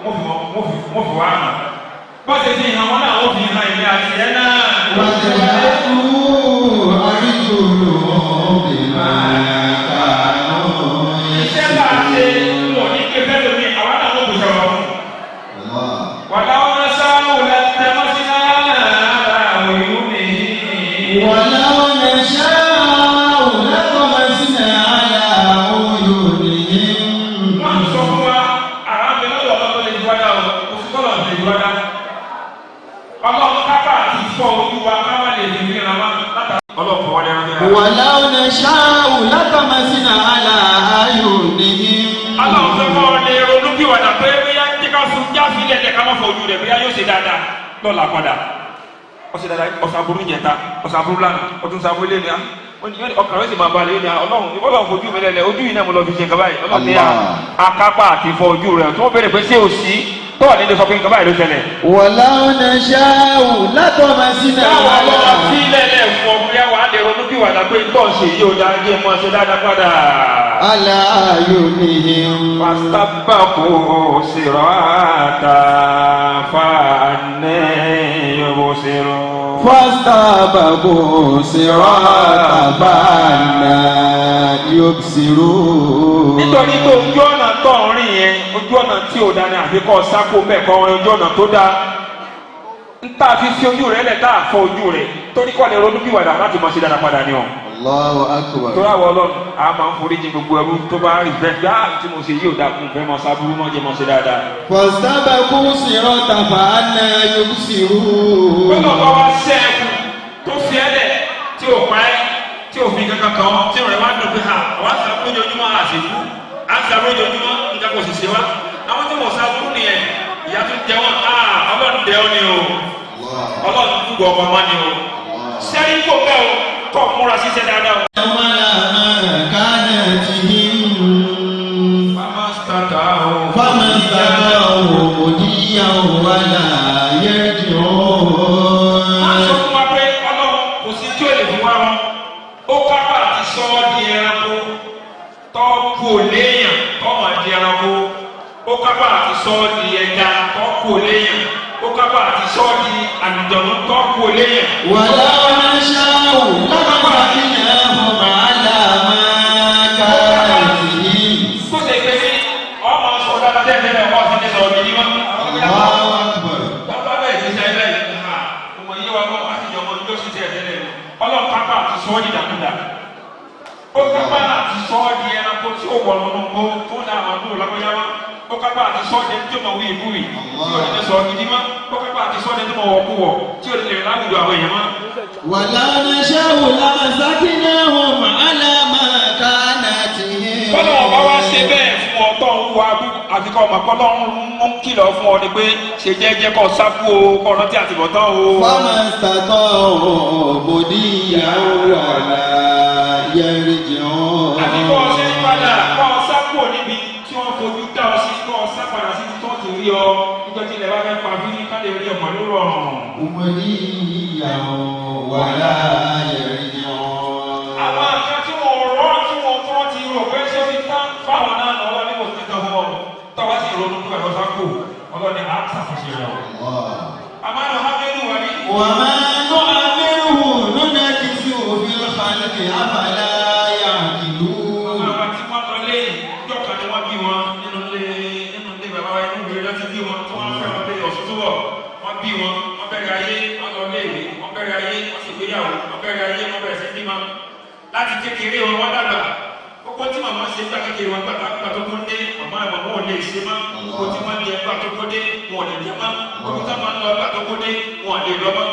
wọ́n fi wá hàn bọ́sẹ̀ fi hàn wọ́n náà wọ́n fi hàn ìlú àti ẹ̀ náà. wọ́n ti ṣe kú àríjòlò bímọ kánú. iṣẹ́ bá a ṣe wọ̀ ní kẹfẹ́ lómi àwọn náà wọ́n kò sọ̀rọ̀ fún. wàlá wọn sáwọ́ lẹ́tẹ̀ mọ́síná àwọn ìlú mi. wàlá wọn sáwọ́ lẹ́tọ̀ mọ́síná àwọn ìlú mi. wọ́n sọ fún wa àwọn abẹ́lẹ́ ọ̀dọ́ tó lè ju wájà o kò sí kọ́lọ̀ lè ju wájà. ọlọ́run kápá àti ìfọ̀ ojú wa káwá lè fi rí ra wa látà. ọlọ́run fọwọ́ lẹ́rọ bí i. wàlá wọn sáwọ́ lẹ́tọ̀ mọ́síná àwọn ìlú mi. ọlọ́run fẹ́ kọ́ lè ronú bí wàdà pé bóyá kíkà fún jáfílẹ̀ ẹ̀ ká má fọ ojú rẹ̀ bóyá yóò ṣe dáadáa lọ́la padà. ọsẹ dada ọsàbùrù jẹta ọsàbùrù lánàá ọtún sàbùrù lé ní a ọkàn rẹ sì máa balẹ̀ ní a ọlọ́run ìbọ́lọ̀ fojú mi lẹ́lẹ̀ ojú yìí náà mo lọ fi ṣe nǹkan báyìí ọlọ́run ní akápá àti fọ ojú rẹ tí wọ́n béèrè pé ṣé o sí tọ́wọ́ nílé sọ pé nǹkan báyìí ló ṣẹlẹ̀. wàlá ọ̀nà ṣáàwù látọ̀ máa sí náà. táwọn ọlọ́wọ́ sí lẹ́lẹ̀ fún ọkùnrin wa lè ronú bí wàdà pé tó ṣe yìí ó dáa jẹ́ mọ́ ṣe dáadáa padà. aláàyò nìyẹn. pàṣípàkó sírọ́ọ̀tà fàánẹ́ yóò ṣèrò. فاستبقوا صراط فأنى يبصرون. nítorí pé ojú ọ̀nà tó ń rìn yẹn ojú ọ̀nà tí ò dáa ni àfikọ́ sáko bẹ́ẹ̀ kọ́ ojú ọ̀nà tó dáa ń tà fi fi ojú rẹ̀ lẹ̀ tá a fọ ojú rẹ̀ torí kọ́ lè ronú kíwàdà láti mọ̀ sí dáadáa padà ni o. Allahu akbar. tó ráwọ̀ ọlọ́run a máa ń foríjì gbogbo ẹrú tó bá rí bẹ́ẹ̀ gbá tí mo ṣe yí ò dáa fún fẹ́ mọ sábúrú mọ́ jẹ́ mọ́ sí dáadáa. فاستبقوا صراط فأنى يبصرون. gbọ́dọ̀ bá wá sẹ́ẹ̀kù tó fi ẹlẹ̀ tí ò pa ẹ́ tí ò fi kankan kan ọ́ tí ò rẹ̀ wá dùn pé ha àwọn àṣàbúrò ojoojúmọ́ àṣìkú àṣàbúrò ojoojúmọ́ nǹkan kò sì ṣe wá àwọn tí mo sábúrú nìyẹn ìyá tó jẹ wọn ọlọ́run dẹ ọ́ ni o ọlọ́run dúgbò ọmọ wọn ni o sẹ́yìn kò bẹ́ẹ̀ o kọ́ múra ṣiṣẹ́ dáadáa o. ولا ما كانت فما استطاعوا مضيا ولا يرجعون. wọ́n sọ fún wa pé ọlọ́run kò sí tí ò lè fún wa wọn ó kápá àti sọ ọ́ di ẹranko tọ́kù léèyàn tọ́mọ̀ di ẹranko ó kápá àti sọ ọ́ di ẹja tọ́kù léèyàn ó kápá àti sọ ọ́ di àlùjọ̀nnú tọ́kù léèyàn. ولو نشاء لمسكناهم على ما كانت فيه. kó ṣe pé ọmọ sọ dáadáa tẹ́lẹ̀ ọmọ fi ní sọ̀rọ̀ gidi mọ́. Allahu akbar. bàbá bẹ́ẹ̀ ti ṣe ẹgbẹ́ yìí ọmọ yìí wà lọ́wọ́ àti ìjọba ọjọ́ sí tiẹ̀ tẹ́lẹ̀ ọlọ́run pápá àti sọ ọ́ di dàkúdà ó kápá àti sọ ọ́ di ẹranko tí ó wọ̀ lọ́nà kó tó ní àwọn àdúrà lágbóyá wá ó kápá àti sọ ọ́ di ẹni tí ó mọ̀ wí ìbúwì tí ó lè sọ gidi mọ́ ó kápá àti sọ ọ́ di ẹni tí ó mọ̀ wọ̀ kú wọ̀ tí ó lè rìn láwùjọ àwọn èèyàn mọ́. ولو نشاء لمسكناهم على ما كانت فيه. bọ́lá ọba wá ṣe bẹ́ẹ̀ fún ọ tó ń wá àfikọ́ ọmọ kọ́lọ́ ń kìlọ̀ fún ọ ni pé ṣe jẹ́jẹ́ kọ́ sáfù o kọ́ rántí àtìbọ̀tán o. فما استطاعوا مضيا ولا يرجعون. àfikọ́ ṣe ń padà kọ́ sáfù ò níbi tí wọ́n fojú dá ọ sí kọ́ sápadà sí tí wọ́n ti rí ọ níjọ́ tí ilẹ̀ bá fẹ́ pa bí ká lè rí ọmọ ló rọrùn. مضيا ولا يرجعون. àwọn àká tí wọ́n rọ́ tí wọ́n ti rò pé ṣé ó ti tán fáwọn náà lọ́wọ́ ní kò sí tán fún ọ tọ́wọ́ sì ronú pé ẹ̀rọ sáfù ọlọ́ni á ṣàfàṣe rẹ̀ o. àmọ́ hábẹ́lú wà ní. وما نعمره ننكسه في الخلق أفلا يعقلون. àwọn tí wọ́n lọ lé ìjọ kan ni wọ́n bí wọn nínú ilé bàbá wa inú ìwé láti bí wọn tí wọ́n fẹ́ wọn lé ọ̀ṣun tó wọ̀ wọ́n bí wọn wọ́n bẹ̀rẹ̀ ayé wọ́n lọ lé ìwé wọ́n bẹ̀rẹ̀ ayé wọ́n sì gbéyàwó wọ́n bẹ̀rẹ̀ ayé wọ́n bẹ̀rẹ̀ sí bímọ láti kékeré wọn wọ́n dàgbà kókó tí màmá ṣe gbà kékeré wọn gbà tó kó dé màmá wọn ò lè ṣe mọ́ kókó tí wọ́n jẹ gbà tó kó dé wọn ò lè jẹ mọ́ kókó tí wọ́n lọ gbà tó kó dé wọn ò lè lọ mọ́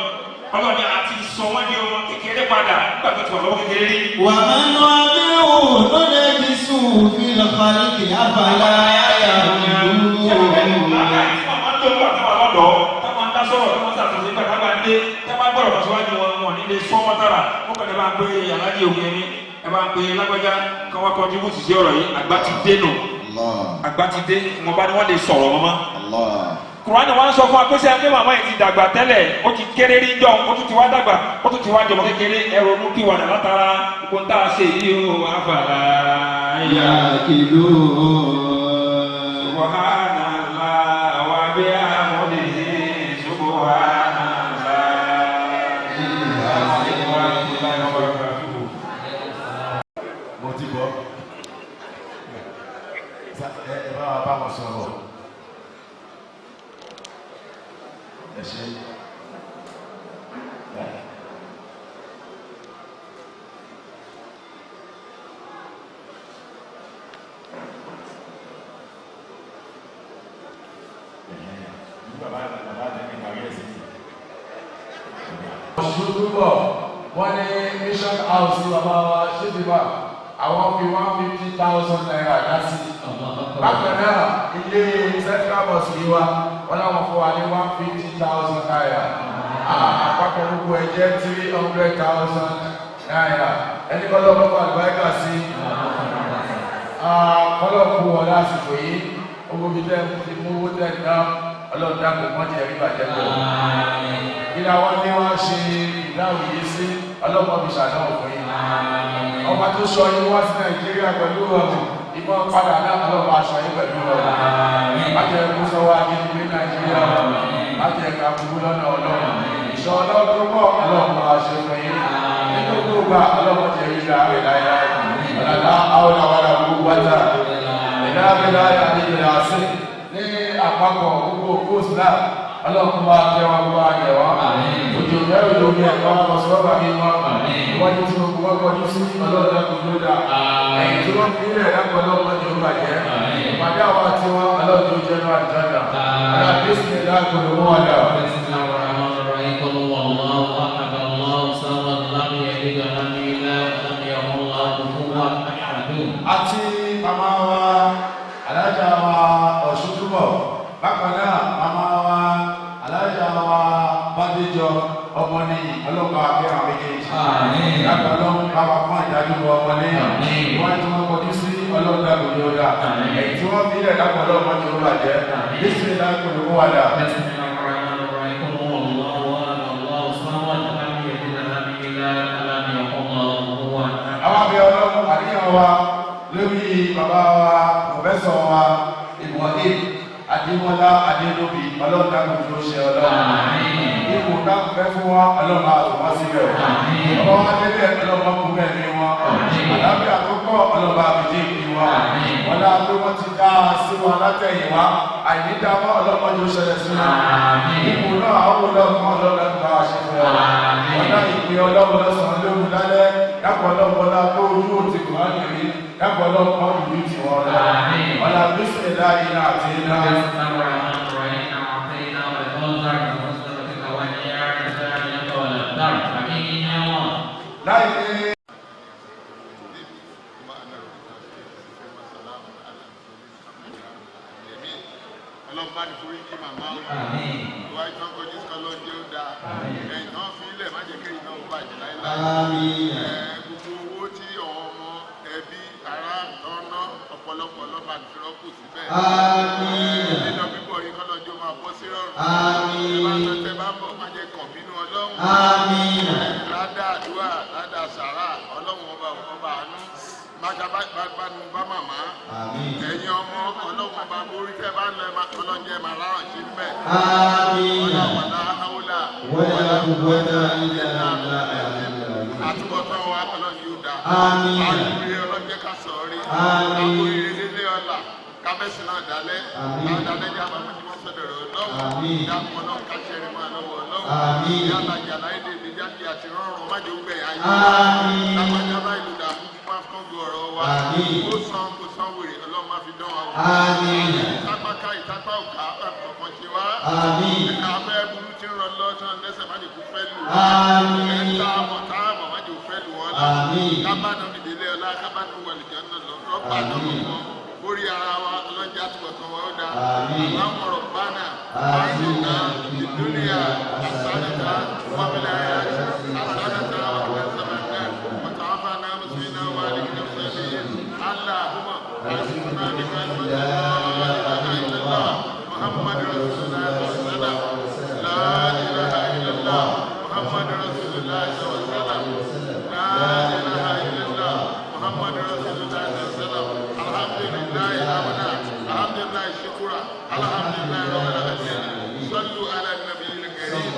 ọlọ́ni àti sọ wọ́n ní ọmọ kékeré padà gbà tó ti wà lọ́wọ́ kékeré rí. وما نعمره ننكسه في الخلق أفلا يعقلون. àgbà ti dé wọn bá ní wọn lè sọ̀rọ̀ wọn mọ́. Kùránì wọn sọ fún wa pé sẹ pé màmá yìí ti dàgbà tẹ́lẹ̀ ó ti kéré rí jọ ó tún ti wá dàgbà ó tún ti wá jọmọ kékeré ẹrù mú kí wàdà látara gbogbo ń tà ṣe yìí ó àfàlà يعقلون. Subhanallah ẹ ṣe. Ṣùgbọ́n wọ́n ní mission house bàbá wa ṣèdìbà àwọn fi 150,000 naira dá sí. Bákan náà ilé central mosque yìí wa wọ́n láwọn fún wa ní 150,000 naira. Àpapọ̀ gbogbo ẹ̀ jẹ́ 300,000 naira. Ẹni kọ́lọ́ bọ́ fún àlùbáríkà sí. Kọ́lọ́ kú wọn lásìkò yìí. Owó bíi tẹ́ ti mú owó tẹ̀ ná ọlọ́run dákò mọ́tì ẹ̀rí bàjẹ́ pẹ̀lú. Ìlà wọn ní wọ́n ṣe ìdáhùn yìí sí ọlọ́pàá fi ṣàdáwò fún yín. Ọba tó sọ yín wá sí Nàìjíríà pẹ̀lú ọ̀run ìbọn padà náà ọlọ́pàá aṣọ yín pẹ̀lú ọ̀run. Láti ẹ̀kú sọ wá ní ìgbé Nàìjíríà láti ẹ̀ka gbogbo lọ́nà ọlọ́run. Ìṣọ́ ọlọ́run tó pọ̀ ọlọ́pàá aṣọ fún yín. Nínú gbogbo ọlọ́pàá jẹ́ ìlà rẹ̀ láyé. Ọ̀làlá àwọn àwọn gbogbo wájà. Ìlà rẹ̀ láyé àti ìlà àṣẹ. Ní àpapọ̀ gbogbo kóòsìlá ọlọ́run bá jẹ́ wọn bá jẹ́ wọn. Òjò mẹ́rin lórí ẹ̀kọ́ ọmọ sọ́ọ́bà ní wọn. Ìwádìí tí gbogbo wọn kọjú sí ọlọ́run dákun ló dà. Ẹ̀yìn tí wọ́n fi ilẹ̀ dákun ọlọ́run tí ó bàjẹ́. Ìpàdé àwọn tí wọ́n ọlọ́run tó jẹ́ náà àjọ́dà. Alábísí ni dákun ló wọ́n dà. Àti màmá wa alájà wa Ọ̀ṣun túbọ̀ bákan náà màmá wa alájà wa Bádéjọ ọmọ ní ọlọ́pàá akẹ́ràn méjèèjì. Lágbà lọ́wọ́ bàbá fún ìdájọ́ ọmọ ní wọ́n tí wọ́n kọjú sí ọlọ́dà kò ní ọ̀dà. Èyí tí wọ́n fi ilẹ̀ lágbà lọ́wọ́ tí ó bàjẹ́. Bísí ní lágbà ló wà dà. Àwọn àbí ọlọ́run àníyàn wa lórí bàbá wa pòfẹ́sọ̀ wa Ibrahim Adémọ́lá Adédọ́bí ọlọ́run dákun tó ṣe ọlọ́run. Ipò náà fẹ́ fún wa ọlọ́run àtùmọ́ síbẹ̀ o. Ọba wa délé ọlọ́run kú mẹ́rin wọn. Àlàáfíà tó pọ̀ ọlọ́run àbídé ìpín wọn. Wọ́n dá pé wọ́n ti dá sí wọn látẹ̀yìn wá. Àìní dámọ́ ọlọ́run yóò ṣẹlẹ̀ sí wọn. Ipò náà àwọn ọlọ́run ọlọ́run bá wa ṣe fún wọn. Wọ́n dá ìpín ọlọ́run lọ́sàn-án lóru lálẹ́. Dápọ̀ ọlọ́run ọlá tó ojú òtí kò wá nìrí. Dápọ̀ ọlọ́run ọdún yìí ti wọ́n lọ. Ọlá bísí ẹ̀dá iná àti iná. Láìpẹ́ ọlọ́pàá ní forí kí màmá wọn wá ìtàn kọjú sí ọlọ́jẹ́ ó dáa ẹ̀yìn náà fi ilẹ̀ má jẹ́ kéyìn náà bàjẹ́ láíláí gbogbo owó tí àwọn ọmọ ẹbí ará tọ́nà ọ̀pọ̀lọpọ̀ lọ́ba ti rọ́pò síbẹ̀ nínú bíbọ̀ yìí kọ́lọ́jọ́ máa bọ́ sí rọrùn tẹ bá bọ̀ má jẹ́ kàn bínú ọlọ́run ládà àdúrà ládà sàrà ọlọ́run ọba àánú májàbánu bá màmá ẹ̀yin ọmọ ọlọ́run bá borí tẹ́ bá ń lọ ọlọ́jẹ́ máa rárá sí bẹ́ẹ̀ ọlọ́wọ̀lá haúlà wọ́lá gbogbo àtúbọ̀tán wa ọlọ́run yóò dá àkúrẹ́ ọlọ́jẹ́ ká sọ̀rọ̀ rí àkúrẹ́ nílé ọ̀la kábẹ́sì náà dálẹ́ àdálẹ́ jà bàbá tí wọ́n sọ̀dọ̀ rẹ̀ ọlọ́run dákun ọlọ́run ká ṣe rí máa lọ́wọ́ ọlọ́run yálà jàlá èdè ìdíjáde àti rọrùn májò gbẹ̀ ayé lápájá báyìí ló dààmú kọ́ńgò ọ̀rọ̀ wa kó san wèrè ọlọ́run má fi dán wa wò ìtàpá ká ìtàpá òkà ọ̀kọ̀ọ̀kan ṣe wá ẹ̀ka abẹ́ burú tí ń rọ lọ́sàn lẹ́sẹ̀ má jẹ́ kó fẹ́ lù ẹ̀ta àmọ̀ tá àmọ̀ má jẹ́ kó fẹ́ lù wọ́n lá kábàánù nìdílé ọlá kábàánù wọ̀lìjọ́ náà lọ rọ́pà lọ́wọ́ wọn orí ara wa ọlọ́jà àtúbọ̀tán wa ó dáa àwọn ọ̀rọ̀ bánà àìsíná ìdúnìyà àsánàtà wàbílẹ̀ àsánàtà wàbílẹ̀ وتعافنا مسلمين وعليك المسلمين اللهم اعزنا بكلمة لا اله الا الله محمد رسول الله صلى الله عليه وسلم لا اله الا الله محمد رسول الله صلى الله عليه وسلم لا اله الا الله محمد رسول الله صلى الله عليه وسلم الحمد لله امنا الحمد لله شكرا الحمد لله رب العالمين صلوا على النبي الكريم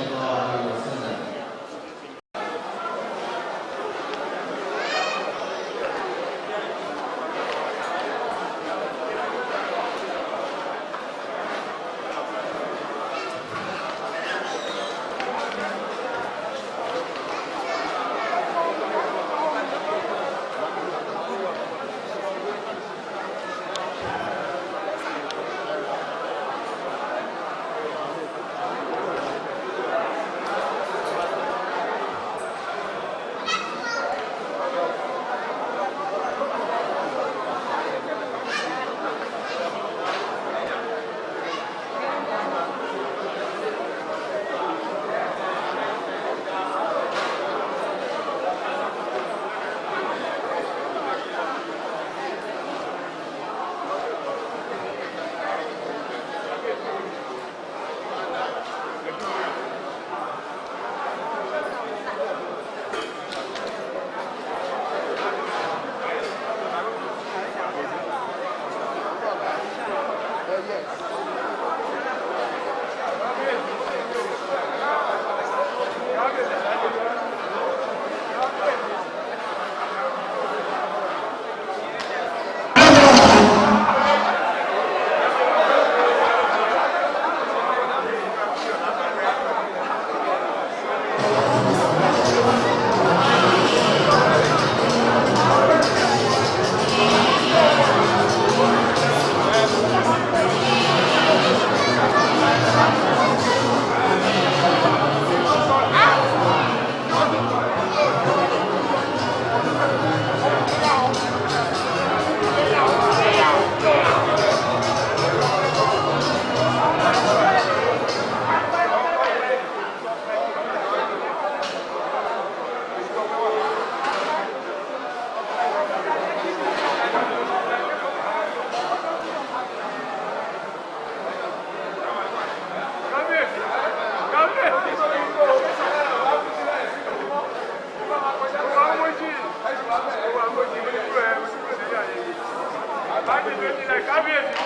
kábíyèsí.